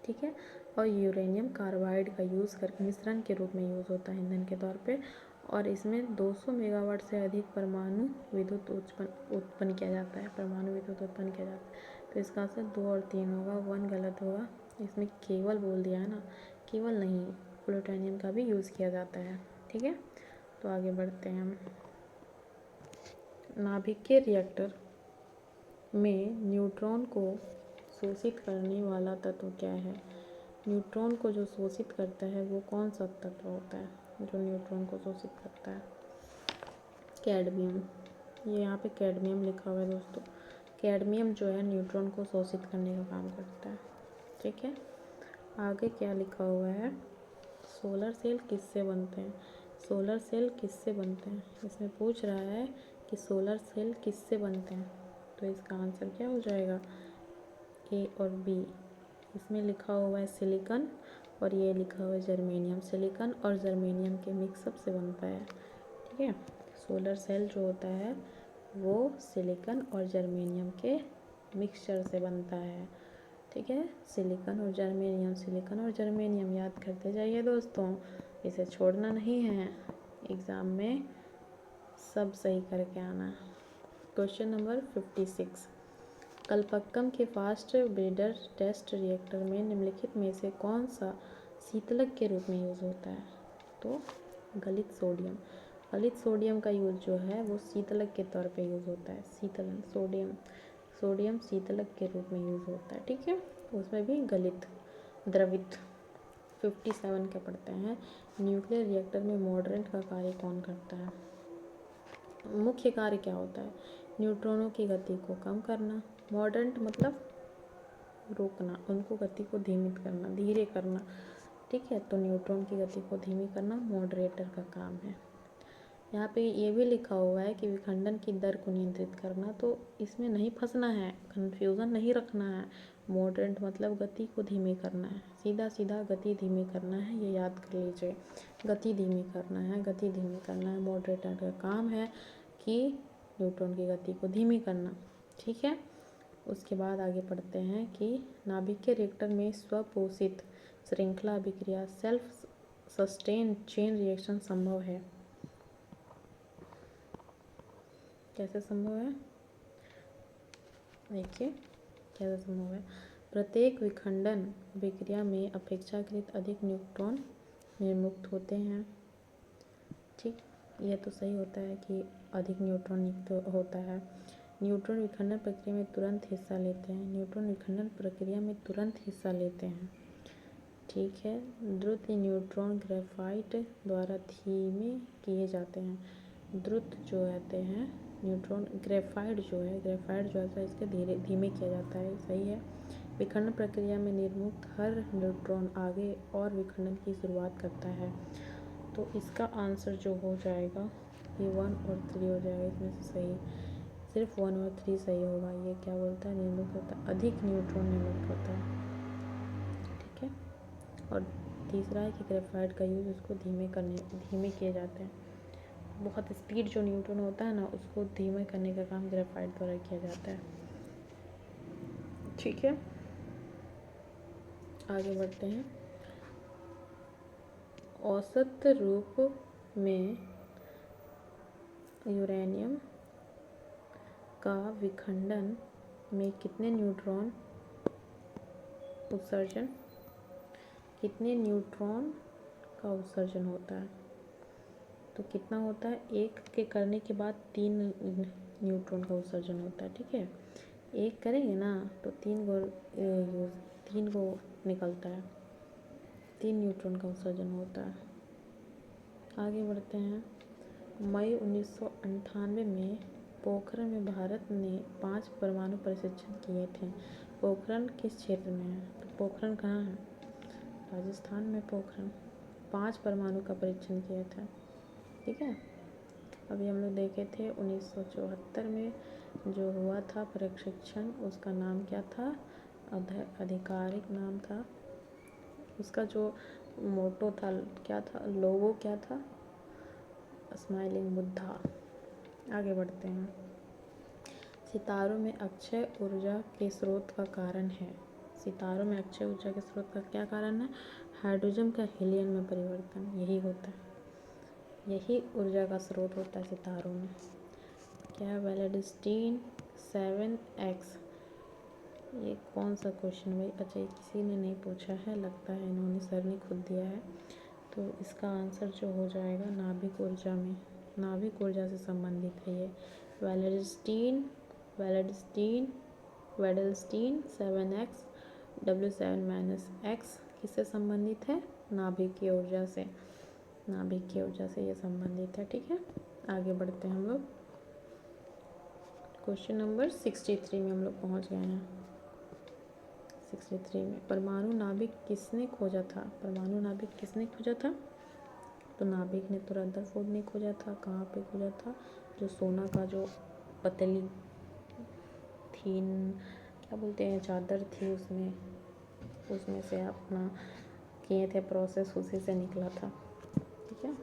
ठीक है। और यूरेनियम कार्बाइड का यूज़ कर मिश्रण के रूप में यूज़ होता है ईंधन के तौर पे। और इसमें 200 मेगावाट से अधिक परमाणु विद्युत उत्पन्न किया जाता है। तो इसका आंसर 2 और 3 होगा, 1 गलत होगा। इसमें केवल बोल दिया है ना, केवल नहीं, प्लूटोनियम का भी यूज़ किया जाता है, ठीक है। तो आगे बढ़ते हैं हम। नाभिकीय रिएक्टर में न्यूट्रॉन को शोषित करने वाला तत्व क्या है? न्यूट्रॉन को जो शोषित करता है वो कौन सा तत्व होता है जो न्यूट्रॉन को शोषित करता है? कैडमियम। ये यहाँ पे कैडमियम लिखा हुआ है दोस्तों। कैडमियम जो है न्यूट्रॉन को शोषित करने का काम करता है। ठीक है, आगे क्या लिखा हुआ है, सोलर सेल किससे बनते हैं। सोलर सेल किससे बनते हैं, इसमें पूछ रहा है कि सोलर सेल किससे बनते हैं, तो इसका आंसर क्या हो जाएगा, ए और बी। इसमें लिखा हुआ है सिलिकॉन और ये लिखा हुआ है जर्मेनियम। सिलिकॉन और जर्मेनियम के मिक्सअप से बनता है। ठीक है, सोलर सेल जो होता है वो सिलिकॉन और जर्मेनियम के मिक्सचर से बनता है। ठीक है, सिलिकॉन और जर्मेनियम, सिलिकॉन और जर्मेनियम याद करते जाइए दोस्तों, इसे छोड़ना नहीं है, एग्ज़ाम में सब सही करके आना। क्वेश्चन नंबर 56, कलपक्कम के फास्ट ब्रीडर टेस्ट रिएक्टर में निम्नलिखित में से कौन सा शीतलक के रूप में यूज़ होता है, तो गलित सोडियम। गलित सोडियम का यूज़ जो है वो शीतलक के तौर पे यूज़ होता है। शीतलन सोडियम शीतलक के रूप में यूज़ होता है। ठीक है, उसमें भी गलित द्रवित। 57 का पढ़ते हैं, न्यूक्लियर रिएक्टर में मॉडरेंट का कार्य कौन करता है। मुख्य कार्य क्या होता है, न्यूट्रॉनों की गति को कम करना। मॉडरेंट मतलब रोकना, उनको गति को धीमित करना, धीरे करना। ठीक है, तो न्यूट्रॉन की गति को धीमी करना मॉडरेटर का काम है। यहाँ पे ये भी लिखा हुआ है कि विखंडन की दर को नियंत्रित करना, तो इसमें नहीं फंसना है, कंफ्यूजन नहीं रखना है। मॉडरेट मतलब गति को धीमी करना है, सीधा सीधा गति धीमी करना है, ये याद कर लीजिए। गति धीमी करना है, गति धीमी करना है, मॉडरेटर का काम है कि न्यूट्रॉन की गति को धीमी करना। ठीक है, उसके बाद आगे पढ़ते हैं कि नाभिकीय रिएक्टर में स्वपोषित श्रृंखला अभिक्रिया सेल्फ सस्टेन चेन रिएक्शन संभव है। कैसे संभव है, देखिए कैसे संभव है। प्रत्येक विखंडन अभिक्रिया में अपेक्षाकृत अधिक न्यूट्रॉन निर्मुक्त होते हैं। ठीक, यह तो सही होता है कि अधिक न्यूट्रॉन युक्त होता है। न्यूट्रॉन विखंडन प्रक्रिया में तुरंत हिस्सा लेते हैं। न्यूट्रॉन विखंडन प्रक्रिया में तुरंत हिस्सा लेते हैं। ठीक है, द्रुत न्यूट्रॉन ग्रेफाइट द्वारा धीमे किए जाते हैं। द्रुत जो रहते हैं न्यूट्रॉन, ग्रेफाइट जो है इसके धीमे किया जाता है, सही है। विखंडन प्रक्रिया में निर्मुक्त हर न्यूट्रॉन आगे और विखंडन की शुरुआत करता है, तो इसका आंसर जो हो जाएगा ये 1 और 3 हो जाएगा। इसमें से सही सिर्फ 1 और 3 सही होगा। ये क्या बोलता है, निर्मुक्त होता है, अधिक न्यूट्रॉन निर्मुक्त होता है। ठीक है, और तीसरा है कि ग्रेफाइट का यूज़ उसको धीमे किए जाते हैं। बहुत स्पीड जो न्यूट्रॉन होता है ना, उसको धीमे करने का काम ग्रेफाइट द्वारा किया जाता है। ठीक है, आगे बढ़ते हैं। औसत रूप में यूरेनियम का विखंडन में कितने न्यूट्रॉन का उत्सर्जन होता है, तो कितना होता है, एक के करने के बाद 3 न्यूट्रॉन का उत्सर्जन होता है। ठीक है, एक करेंगे ना तो 3 को निकलता है, 3 न्यूट्रॉन का उत्सर्जन होता है। आगे बढ़ते हैं। मई 1998 में पोखरण में भारत ने 5 परमाणु परीक्षण किए थे। पोखरण किस क्षेत्र में है, तो पोखरण कहाँ है, राजस्थान में पोखरण। 5 परमाणु का परीक्षण किया था। ठीक है, अभी हम लोग देखे थे 1974 में जो हुआ था प्रशिक्षण, उसका नाम क्या था, आधिकारिक नाम था उसका, जो मोटो था क्या था, लोगो क्या था, स्माइलिंग बुद्धा। आगे बढ़ते हैं। सितारों में अक्षय ऊर्जा के स्रोत का कारण है। सितारों में अक्षय ऊर्जा के स्रोत का क्या कारण है, हाइड्रोजन का हीलियम में परिवर्तन, यही होता है, यही ऊर्जा का स्रोत होता है सितारों में। क्या है, वैलेडिस्टीन 7x, ये कौन सा क्वेश्चन भाई, अच्छा ये किसी ने नहीं पूछा है, लगता है इन्होंने सर ने खुद दिया है। तो इसका आंसर जो हो जाएगा नाभिक ऊर्जा से संबंधित है ये। वेडलस्टीन 7x W7-X किससे संबंधित है, नाभिकीय ऊर्जा से ये संबंधित है। ठीक है, आगे बढ़ते हैं हम लोग। क्वेश्चन नंबर 63 में हम लोग पहुंच गए हैं। 63 में परमाणु नाभिक किसने खोजा था? परमाणु नाभिक किसने खोजा था? तो नाभिक ने तो रदरफोर्ड ने खोजा था। कहाँ पे खोजा था? जो सोना का जो पतली थीन क्या बोलते हैं चादर थी, उसमें से अपना किए थे प्रोसेस, उसी से निकला था। ठीक है।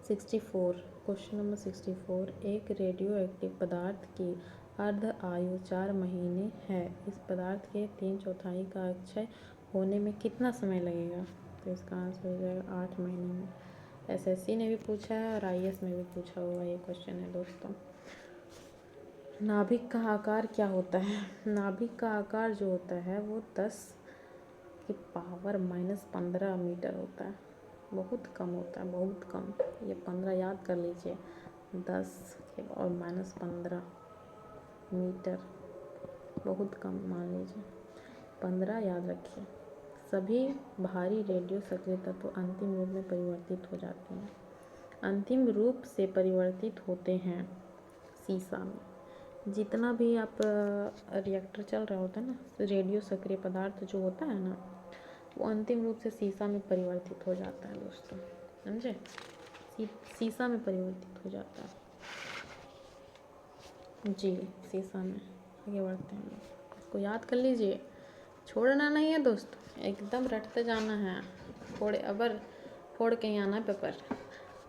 64 क्वेश्चन नंबर 64 एक रेडियो एक्टिव पदार्थ की अर्ध आयु 4 महीने है। इस पदार्थ के 3/4 का अक्षय होने में कितना समय लगेगा? तो इसका आंसर हो जाएगा 8 महीने में। एसएससी ने भी पूछा है और आईएएस में भी पूछा हुआ ये क्वेश्चन है दोस्तों। नाभिक का आकार क्या होता है? नाभिक का आकार जो होता है वो 10 की पावर -15 मीटर होता है। बहुत कम होता है, बहुत कम। ये 15 याद कर लीजिए, 10 के और -15 मीटर, बहुत कम मान लीजिए, 15 याद रखिए। सभी भारी रेडियो सक्रिय तत्व अंतिम रूप में परिवर्तित हो जाते हैं। अंतिम रूप से परिवर्तित होते हैं सीसा में। जितना भी आप रिएक्टर चल रहा होता है ना, रेडियो सक्रिय पदार्थ जो होता है ना, वो अंतिम रूप से सीसा में परिवर्तित हो जाता है दोस्तों, समझे? सीसा में परिवर्तित हो जाता है जी, सीसा में। आगे बढ़ते हैं, इसको याद कर लीजिए, छोड़ना नहीं है दोस्तों, एकदम रटते जाना है। फोड़ के ही आना पेपर।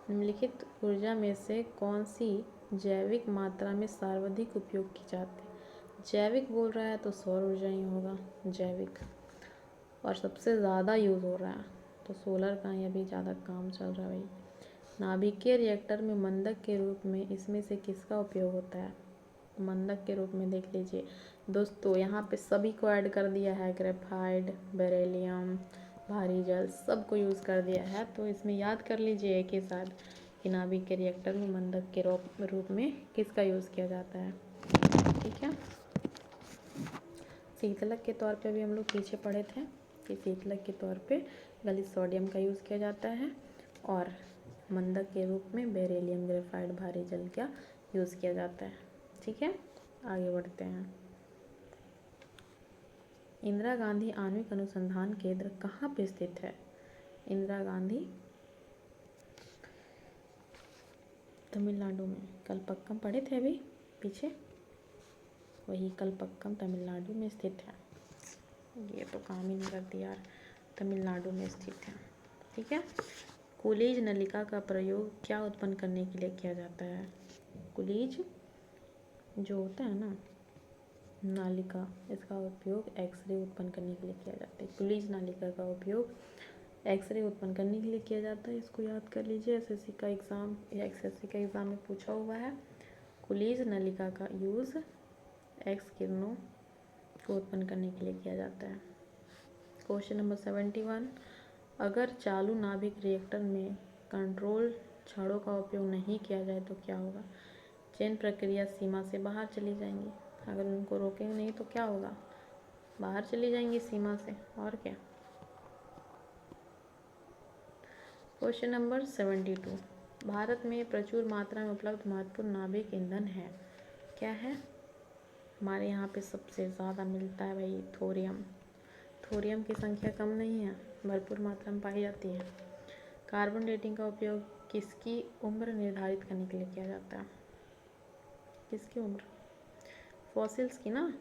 निम्नलिखित ऊर्जा में से कौन सी जैविक मात्रा में सर्वाधिक उपयोग की जाती है? जैविक बोल रहा है तो सौर ऊर्जा ही होगा जैविक, और सबसे ज़्यादा यूज़ हो रहा है तो सोलर का ही अभी ज़्यादा काम चल रहा है भाई। नाभिकीय रिएक्टर में मंदक के रूप में इसमें से किसका उपयोग होता है? मंदक के रूप में देख लीजिए दोस्तों, यहाँ पे सभी को ऐड कर दिया है, ग्रेफाइट, बेरिलियम, भारी जल, सबको यूज़ कर दिया है। तो इसमें याद कर लीजिए एक ही साथ कि नाभिकीय रिएक्टर में मंदक के रूप में किसका यूज़ किया जाता है। ठीक है। शीतलक के तौर पे भी हम लोग पीछे पढ़े थे कि शीतलक के तौर पे गलित सोडियम का यूज़ किया जाता है, और मंदक के रूप में बेरिलियम, ग्रेफाइट, भारी जल का यूज़ किया जाता है। ठीक है, आगे बढ़ते हैं। इंदिरा गांधी आणविक अनुसंधान केंद्र कहाँ पे स्थित है? इंदिरा गांधी तमिलनाडु में, कलपक्कम पढ़े थे अभी पीछे, वही कलपक्कम तमिलनाडु में स्थित है। ये तो काम ही नहीं करती यार, तमिलनाडु में स्थित है। ठीक है। कुलीज नलिका का प्रयोग क्या उत्पन्न करने के लिए किया जाता है? कुलीज जो होता है ना नालिका, इसका उपयोग एक्सरे उत्पन्न करने के लिए किया जाता है। कुलीज नालिका का उपयोग एक्सरे उत्पन्न करने के लिए किया जाता है। इसको याद कर लीजिए, एसएससी का एग्ज़ाम में पूछा हुआ है। कुलीज नलिका का यूज़ एक्स किरणों को उत्पन्न करने के लिए किया जाता है। क्वेश्चन नंबर 71 अगर चालू नाभिक रिएक्टर में कंट्रोल छड़ों का उपयोग नहीं किया जाए तो क्या होगा? चयन प्रक्रिया सीमा से बाहर चली जाएंगी। अगर उनको रोकेंगे नहीं तो क्या होगा? बाहर चली जाएंगी सीमा से, और क्या। क्वेश्चन नंबर 72 भारत में प्रचुर मात्रा में उपलब्ध महत्वपूर्ण नाभिक ईंधन है, क्या है? हमारे यहाँ पे सबसे ज़्यादा मिलता है भाई थोरियम। थोरियम की संख्या कम नहीं है, भरपूर मात्रा में पाई जाती है। कार्बन डेटिंग का उपयोग किसकी उम्र निर्धारित करने के लिए किया जाता है? किसकी उम्र? फॉसिल्स की ना,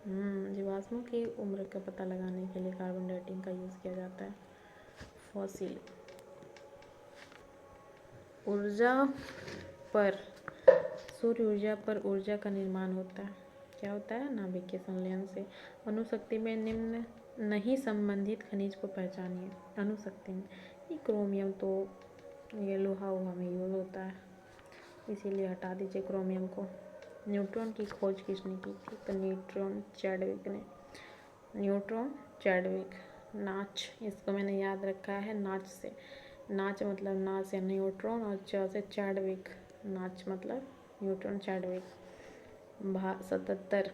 जीवाश्मों की उम्र का पता लगाने के लिए कार्बन डेटिंग का यूज़ किया जाता है। फॉसिल ऊर्जा पर, सूर्य ऊर्जा पर ऊर्जा का निर्माण होता है। क्या होता है? नाभिक के संलयन से। अणुशक्ति में निम्न नहीं संबंधित खनिज को पहचानिए। अणुशक्ति में ये क्रोमियम, तो ये लोहा में यूज़ होता है, इसीलिए हटा दीजिए क्रोमियम को। न्यूट्रॉन की खोज किसने की थी? तो न्यूट्रॉन चैडविक ने। Neutron Chadwick. नाच, इसको मैंने याद रखा है नाच से। नाच मतलब ना से न्यूट्रॉन, और च से चैडविक, नाच मतलब न्यूट्रॉन चैडविक। 77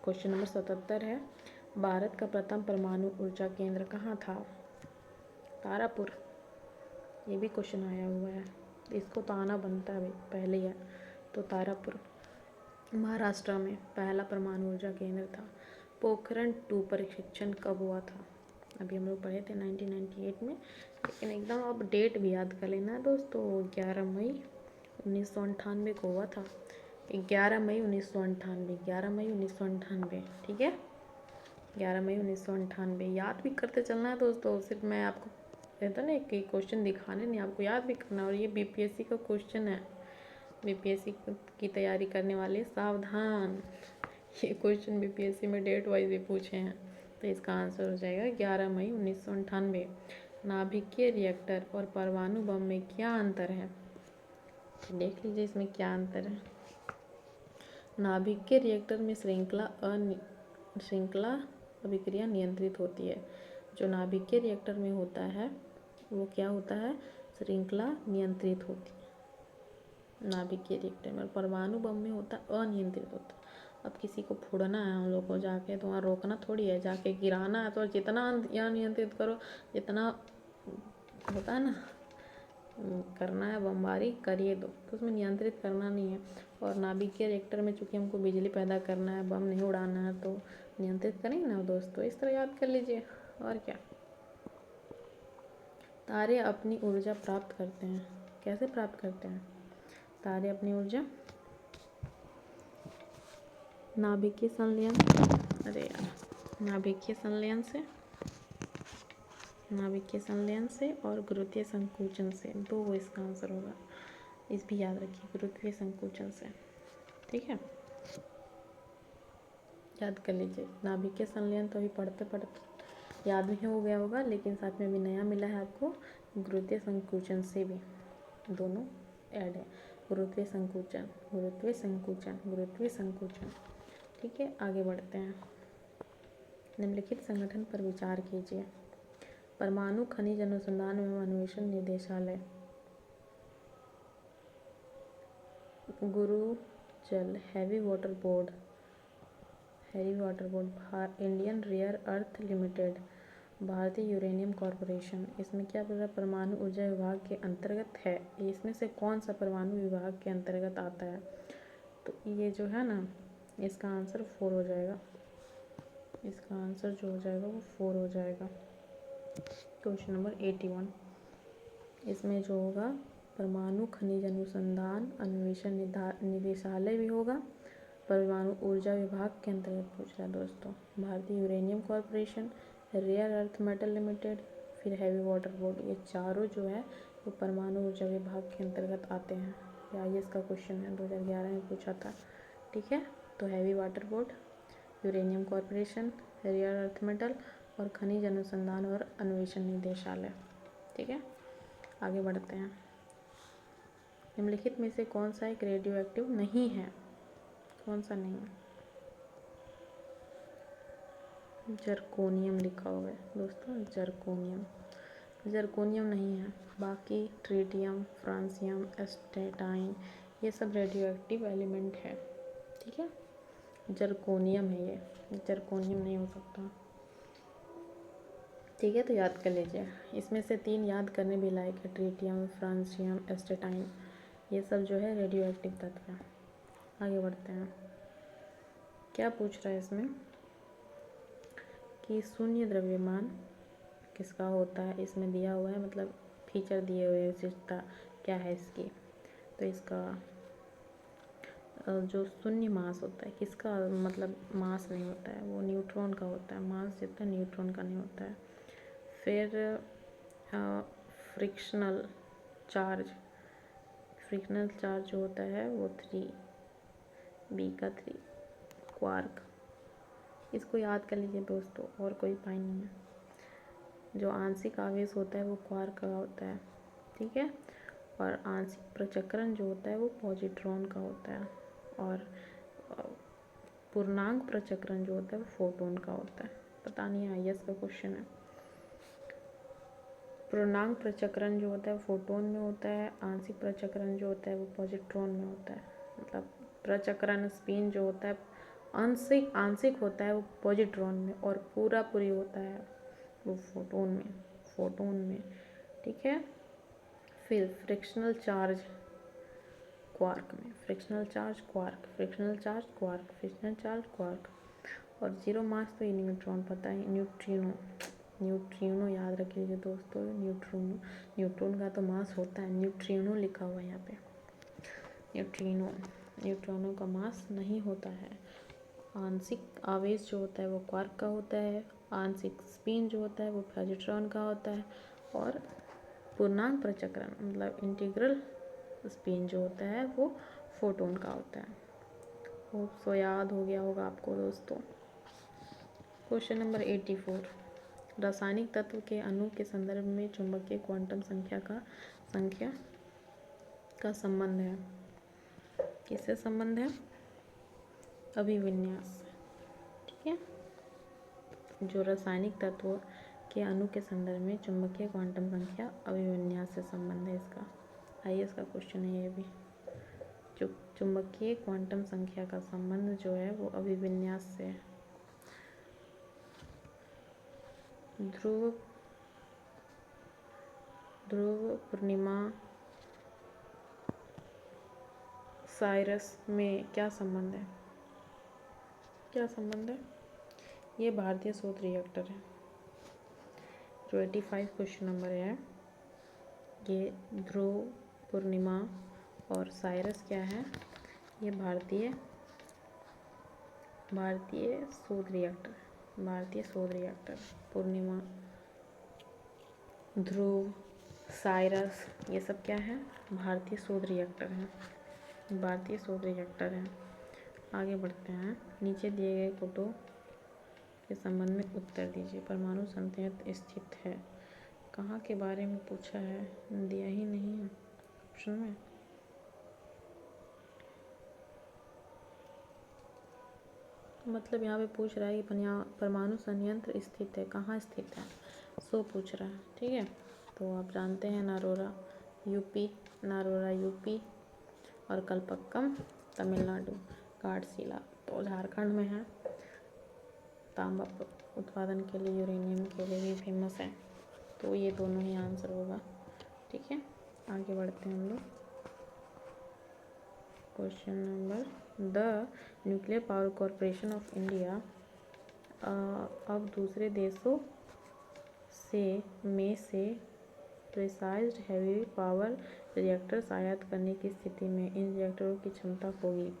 क्वेश्चन नंबर 77 है भारत का प्रथम परमाणु ऊर्जा केंद्र कहाँ था? तारापुर। ये भी क्वेश्चन आया हुआ है, इसको तो आना बनता है भाई, पहले ही है, तो तारापुर। महाराष्ट्र में पहला परमाणु ऊर्जा केंद्र था। पोखरण 2 परीक्षण कब हुआ था? अभी हम लोग पढ़े थे 1998 में, लेकिन एकदम अब डेट भी याद कर लेना है दोस्तों। 11 मई 1998 को हुआ था। 11 मई 1998, 11 मई 1998, ठीक है। 11 मई 1998 याद भी करते चलना है दोस्तों। सिर्फ मैं आपको कहता ना कि क्वेश्चन दिखाने नहीं, आपको याद भी करना। और ये बीपीएससी का क्वेश्चन है, बीपीएससी की तैयारी करने वाले सावधान, ये क्वेश्चन बीपीएससी में डेट वाइज भी पूछे हैं। तो इसका आंसर हो जाएगा 11 मई 1998। नाभिकीय रिएक्टर और परमाणु बम में क्या अंतर है? देख लीजिए इसमें क्या अंतर है। नाभिकीय रिएक्टर में श्रृंखला अभिक्रिया नियंत्रित होती है। जो नाभिकीय रिएक्टर में होता है वो क्या होता है? श्रृंखला नियंत्रित होती है नाभिकीय रिएक्टर में। और परमाणु बम में होता है अनियंत्रित होता है। अब किसी को फोड़ना है हम लोग को जाके, तो वहाँ रोकना थोड़ी है, जाके गिराना है। तो जितना अनियंत्रित करो, जितना होता है ना करना है बमबारी करिए दो, तो उसमें नियंत्रित करना नहीं है। और नाभिकीय रिएक्टर में चूँकि हमको बिजली पैदा करना है, बम नहीं उड़ाना है, तो नियंत्रित करेंगे ना दोस्तों। इस तरह याद कर लीजिए। और क्या, तारे अपनी ऊर्जा प्राप्त करते हैं। कैसे प्राप्त करते हैं तारे अपनी ऊर्जा? नाभिकीय संलयन, अरे यार, नाभिकीय संलयन से और गुरुत्वीय संकुचन से। दो वो इसका आंसर होगा। इस भी याद रखिए, गुरुत्वीय संकुचन से, ठीक है। याद कर लीजिए। नाभिकीय संलयन तो अभी पढ़ते पढ़ते याद भी हो गया होगा, लेकिन साथ में भी नया मिला है आपको, गुरुत्वीय संकुचन से भी दोनों ऐड है। गुरुत्वीय संकुचन, गुरुत्वीय संकुचन, गुरुत्वीय संकुचन, ठीक है। आगे बढ़ते हैं। निम्नलिखित संगठन पर विचार कीजिए। परमाणु खनिज अनुसंधान एवं अन्वेषण निदेशालय, गुरु जल, heavy water board, Indian rare earth limited, भारतीय यूरेनियम कॉरपोरेशन। इसमें क्या बोल रहा है? परमाणु ऊर्जा विभाग के अंतर्गत है। इसमें से कौन सा परमाणु विभाग के अंतर्गत आता है? तो ये जो है ना, इसका आंसर 4 हो जाएगा। इसका आंसर जो हो जाएगा वो 4 हो जाएगा। Question number 81। इसमें जो होगा परमाणु खनिज अनुसंधान अन्वेषण निदेशालय भी होगा, परमाणु ऊर्जा विभाग के अंतर्गत पूछ रहा है दोस्तों। भारतीय uranium corporation, rare earth metal limited, फिर हैवी वाटर बोर्ड, ये चारों जो है वो परमाणु ऊर्जा विभाग के अंतर्गत आते हैं। ये आईएएस का क्वेश्चन है, 2011 में पूछा था, ठीक है। तो heavy water board, uranium corporation, rare earth metal और खनिज अनुसंधान और अन्वेषण निदेशालय, ठीक है। आगे बढ़ते हैं। निम्नलिखित में से कौन सा एक रेडियो एक्टिव नहीं है? कौन सा नहीं है? जर्कोनियम लिखा हुआ है दोस्तों, जर्कोनियम नहीं है। बाकी ट्रिटियम, फ्रांसियम, एस्टेटाइन, ये सब रेडियो एक्टिव एलिमेंट है, ठीक है। जर्कोनियम है ये, जर्कोनियम नहीं हो सकता, ठीक है। तो याद कर लीजिए। इसमें से 3 याद करने भी लायक है, ट्रिटियम, फ्रांसियम, एस्टेटाइन, ये सब जो है रेडियो एक्टिव तत्व है। आगे बढ़ते हैं। क्या पूछ रहा है इसमें कि शून्य द्रव्यमान किसका होता है? इसमें दिया हुआ है, मतलब फीचर दिए हुए, विशेषता क्या है इसकी। तो इसका जो शून्य मास होता है किसका, मतलब मास नहीं होता है, वो न्यूट्रॉन का होता है। मास जितना न्यूट्रॉन का नहीं होता है। फिर फ्रिक्शनल चार्ज जो होता है वो 3b का 3 क्वार्क। इसको याद कर लीजिए दोस्तों, और कोई उपाय नहीं है। जो आंशिक आवेश होता है वो क्वार्क का होता है, ठीक है। और आंशिक प्रचक्रण जो होता है वो पॉजिट्रॉन का होता है। और पूर्णांक प्रचक्रण जो होता है वो फोटोन का होता है। पता नहीं, आईएएस का क्वेश्चन है। पूर्णांक प्रचक्रण जो होता है वो फोटोन में होता है, आंशिक प्रचक्रण जो होता है वो पॉजिट्रॉन में होता है। मतलब प्रचक्रण स्पिन जो होता है आंशिक होता है वो पॉजिट्रॉन में, और पूरी होता है वो फोटोन में, ठीक है। फिर फ्रिक्शनल चार्ज क्वार्क में, frictional charge quark, frictional charge quark, frictional charge quark. और जीरो मास तो ये न्यूट्रॉन पता है, न्यूट्रिनो, न्यूट्रिनो याद रख लीजिए दोस्तों, न्यूट्रिनो, न्यूट्रॉन का तो मास होता है, न्यूट्रिनो लिखा हुआ है यहाँ पे, न्यूट्रिनो, न्यूट्रॉनों का मास नहीं होता है। आंशिक आवेश जो होता है वो क्वार्क का होता है, आंशिक स्पिन जो होता है वो पॉजिट्रॉन का होता है, और पूर्णांक प्रचक्रण मतलब इंटीग्रल स्पिन जो होता है वो फोटोन का होता है। होप सो याद हो गया होगा आपको दोस्तों। क्वेश्चन नंबर 84, रासायनिक तत्व के अणु के संदर्भ में चुंबकीय क्वांटम संख्या का संबंध है। किससे संबंध है? अभिविन्यास से, ठीक है। जो रासायनिक तत्व के अणु के संदर्भ में चुंबकीय क्वांटम संख्या अभिविन्यास से संबंध है इसका। आईएएस का क्वेश्चन है ये भी। चुंबकीय क्वांटम संख्या का संबंध जो है वो अभिविन्यास से है। ध्रुव पूर्णिमा साइरस में क्या संबंध है? क्या संबंध है? ये भारतीय शोध रिएक्टर है। जो 85 क्वेश्चन नंबर है, ये ध्रुव पूर्णिमा और साइरस क्या है? ये भारतीय शोध रिएक्टर, भारतीय शोध रिएक्टर। पूर्णिमा, ध्रुव, साइरस ये सब क्या है? भारतीय शोध रिएक्टर हैं, भारतीय शोध रिएक्टर हैं। आगे बढ़ते हैं। नीचे दिए गए फोटो के संबंध में उत्तर दीजिए। परमाणु संयंत्र स्थित है कहाँ के बारे में पूछा है, दिया ही नहीं है ऑप्शन में। मतलब यहाँ पे पूछ रहा है कि परमाणु संयंत्र स्थित है, कहाँ स्थित है, सो पूछ रहा है, ठीक है। तो आप जानते हैं नारोरा यूपी और कलपक्कम तमिलनाडु, घाटशिला तो झारखंड में है। तांबा उत्पादन के लिए, यूरेनियम के लिए भी फेमस है। तो ये दोनों ही आंसर होगा, ठीक है। आगे बढ़ते हैं हम लोग। Question number, the nuclear power corporation of India अब दूसरे देशों में से प्रेसाइज्ड हैवी पावर रिएक्टर्स आयात करने की स्थिति में इन रिएक्टरों की क्षमता होगी,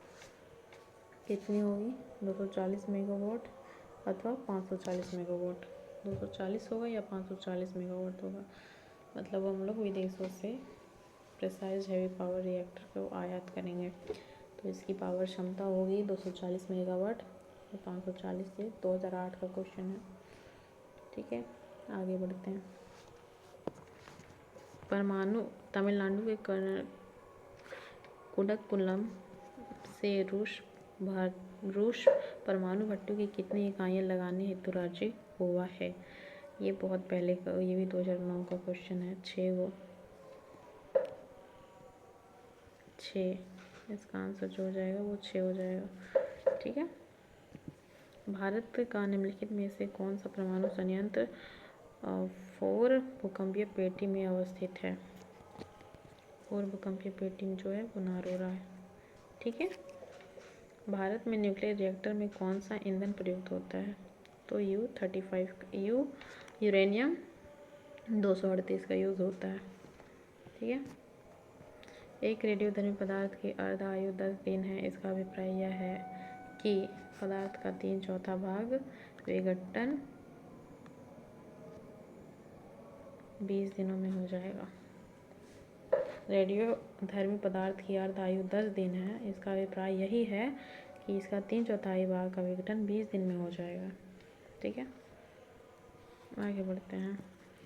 कितनी होगी? 240 मेगावाट अथवा 540 मेगावाट। 240 होगा या 540 मेगावाट होगा। मतलब हम लोग विदेशों से प्रेसाइज हैवी पावर रिएक्टर को आयात करेंगे, तो इसकी पावर क्षमता होगी 240 मेगावाट और 540 से 2008 का क्वेश्चन है, ठीक है। आगे बढ़ते हैं। परमाणु तमिलनाडु के कुडक्कुलम से रूस परमाणु भट्टों की कितनी इकाइयाँ लगाने हेतु राजी हुआ है? ये बहुत पहले का, ये भी 2009 का क्वेश्चन है। 6 इसका आंसर जो हो जाएगा वो 6 हो जाएगा, ठीक है। भारत का निम्नलिखित में से कौन सा परमाणु संयंत्र 4 भूकंपीय पेटी में अवस्थित है? 4 भूकंपीय पेटी जो है वो नारोरा है, ठीक है। भारत में न्यूक्लियर रिएक्टर में कौन सा ईंधन प्रयुक्त होता है? तो U-35 यूरेनियम 238 का यूज़ होता है, ठीक है। एक रेडियोधर्मी पदार्थ की अर्ध आयु 10 दिन है। इसका अभिप्राय यह है कि पदार्थ का 3/4 भाग विघटन 20 दिनों में हो जाएगा। रेडियोधर्मी पदार्थ की अर्ध आयु 10 दिन है। इसका अभिप्राय यही है कि इसका 3/4 भाग का विघटन 20 दिन में हो जाएगा, ठीक है। आगे बढ़ते हैं।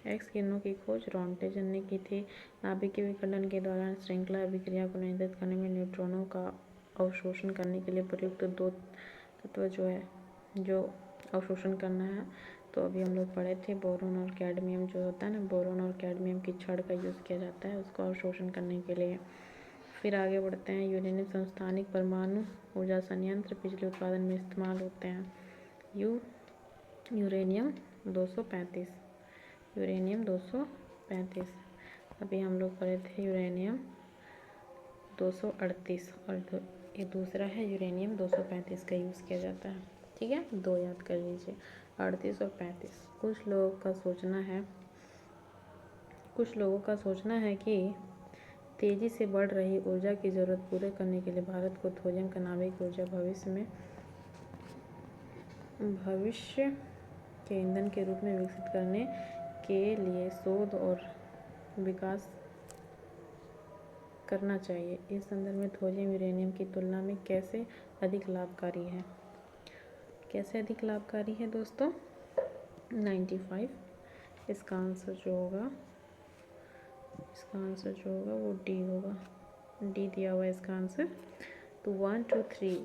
एक्स किरणों की खोज रॉन्टेजन ने की थी। नाभिकीय विखंडन के दौरान श्रृंखला अभिक्रिया को नियंत्रित करने में न्यूट्रॉनों का अवशोषण करने के लिए प्रयुक्त 2 तत्व जो अवशोषण करना है, तो अभी हम लोग पढ़े थे बोरोन और कैडमियम जो होता है ना, बोरोन और कैडमियम की छड़ का यूज़ किया जाता है उसको अवशोषण करने के लिए। फिर आगे बढ़ते हैं। यूरेनियम समस्थानिक परमाणु ऊर्जा संयंत्र बिजली उत्पादन में इस्तेमाल होते हैं। यूरेनियम 235, यूरेनियम 235 अभी हम लोग पढ़े थे। यूरेनियम 238 और ये दूसरा है यूरेनियम 235 का यूज़ किया जाता है। ठीक है, 2 याद कर लीजिए, 38 और 35। कुछ लोगों का सोचना है कि तेज़ी से बढ़ रही ऊर्जा की ज़रूरत पूरे करने के लिए भारत को थोरियम का नाभिक ऊर्जा भविष्य के ईंधन के रूप में विकसित करने के लिए शोध और विकास करना चाहिए। इस संदर्भ में थोरियम यूरेनियम की तुलना में कैसे अधिक लाभकारी है दोस्तों? 95। इसका आंसर जो होगा वो डी होगा। डी दिया हुआ है इसका आंसर। तो 1 2 3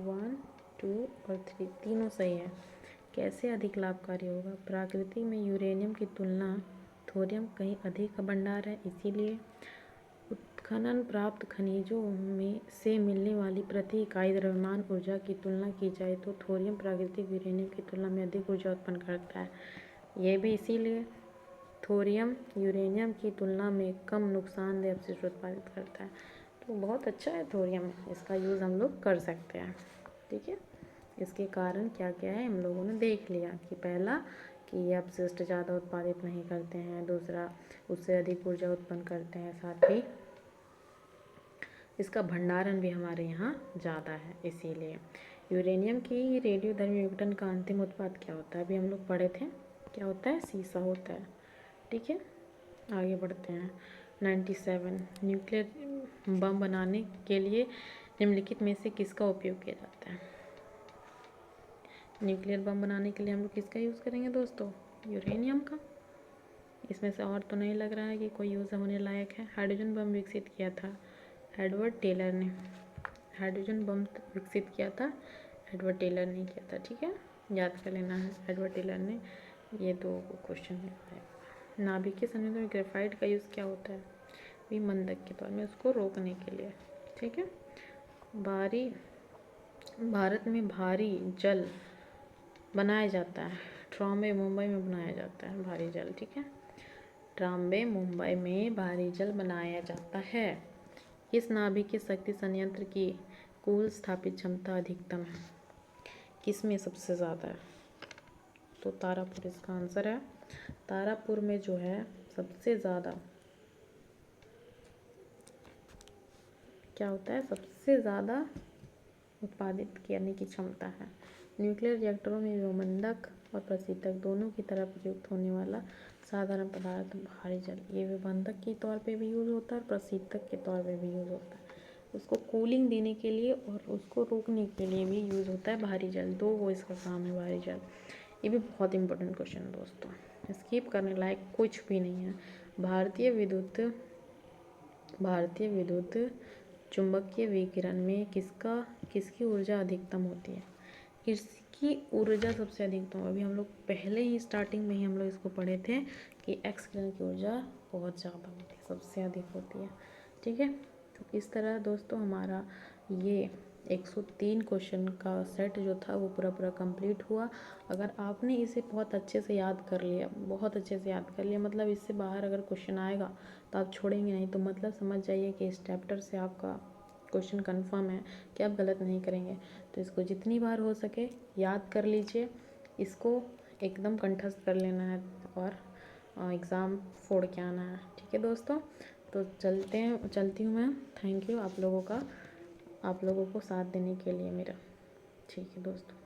1 2 और 3 तीनों सही है। कैसे अधिक लाभकारी होगा? प्रकृति में यूरेनियम की तुलना थोरियम कहीं अधिक भंडार है, इसीलिए उत्खनन प्राप्त खनिजों में से मिलने वाली प्रति इकाई द्रव्यमान ऊर्जा की तुलना की जाए तो थोरियम प्राकृतिक यूरेनियम की तुलना में अधिक ऊर्जा उत्पन्न करता है। यह भी इसीलिए थोरियम यूरेनियम की तुलना में कम नुकसानदेह अपशिष्ट उत्पादित करता है। तो बहुत अच्छा है थोरियम, इसका यूज़ हम लोग कर सकते हैं। ठीक है, इसके कारण क्या क्या है हम लोगों ने देख लिया कि पहला कि ये अपशिष्ट ज़्यादा उत्पादित नहीं करते हैं, दूसरा उससे अधिक ऊर्जा उत्पन्न करते हैं, साथ ही इसका भंडारण भी हमारे यहाँ ज़्यादा है। इसीलिए यूरेनियम की रेडियोधर्मी विघटन का अंतिम उत्पाद क्या होता है? अभी हम लोग पढ़े थे, क्या होता है? सीसा होता है। ठीक है, आगे बढ़ते हैं। 97 न्यूक्लियर बम बनाने के लिए निम्नलिखित में से किसका उपयोग किया जाता है? न्यूक्लियर बम बनाने के लिए हम लोग किसका यूज़ करेंगे दोस्तों? यूरेनियम का। इसमें से और तो नहीं लग रहा है कि कोई यूज़ होने लायक है। हाइड्रोजन बम विकसित किया था एडवर्ड टेलर ने। हाइड्रोजन बम विकसित किया था एडवर्ड टेलर ने किया था। ठीक है, याद कर लेना है, एडवर्ड टेलर ने। ये 2 क्वेश्चन में आएगा। नाभिकीय संयोजन में ग्रेफाइट का यूज़ क्या होता है? विमंदक के तौर में, उसको रोकने के लिए। ठीक है, भारत में भारी जल बनाया जाता है। ट्रॉम्बे मुंबई में बनाया जाता है भारी जल। ठीक है, ट्रॉम्बे मुंबई में भारी जल बनाया जाता है। इस नाभिकीय शक्ति संयंत्र की कुल स्थापित क्षमता अधिकतम है, किसमें सबसे ज़्यादा है? तो तारापुर इसका आंसर है। तारापुर में जो है सबसे ज़्यादा क्या होता है? सबसे ज़्यादा उत्पादित करने की क्षमता है। न्यूक्लियर रिएक्टरों में विमंदक और प्रशीतक दोनों की तरह प्रयुक्त होने वाला साधारण पदार्थ भारी जल, ये विमंदक के तौर पे भी यूज़ होता है और प्रशीतक के तौर पे भी यूज़ होता है। उसको कूलिंग देने के लिए और उसको रोकने के लिए भी यूज़ होता है भारी जल। 2 वो इसका काम है भारी जल। ये भी बहुत इंपॉर्टेंट क्वेश्चन है दोस्तों, स्किप करने लायक कुछ भी नहीं है। भारतीय विद्युत चुंबकीय विकिरण में किसकी ऊर्जा अधिकतम होती है? इसकी ऊर्जा सबसे अधिकतम, अभी हम लोग पहले ही स्टार्टिंग में ही हम लोग इसको पढ़े थे कि एक्स किरण की ऊर्जा बहुत ज़्यादा होती है, सबसे अधिक होती है। ठीक है, तो इस तरह दोस्तों हमारा ये 103 क्वेश्चन का सेट जो था वो पूरा कंप्लीट हुआ। अगर आपने इसे बहुत अच्छे से याद कर लिया, मतलब इससे बाहर अगर क्वेश्चन आएगा तो आप छोड़ेंगे नहीं, तो मतलब समझ जाइए कि इस चैप्टर से आपका क्वेश्चन कंफर्म है कि आप गलत नहीं करेंगे। तो इसको जितनी बार हो सके याद कर लीजिए, इसको एकदम कंठस्थ कर लेना है और एग्ज़ाम फोड़ के आना है। ठीक है दोस्तों, तो चलती हूँ मैं। थैंक यू आप लोगों को साथ देने के लिए मेरा। ठीक है दोस्तों।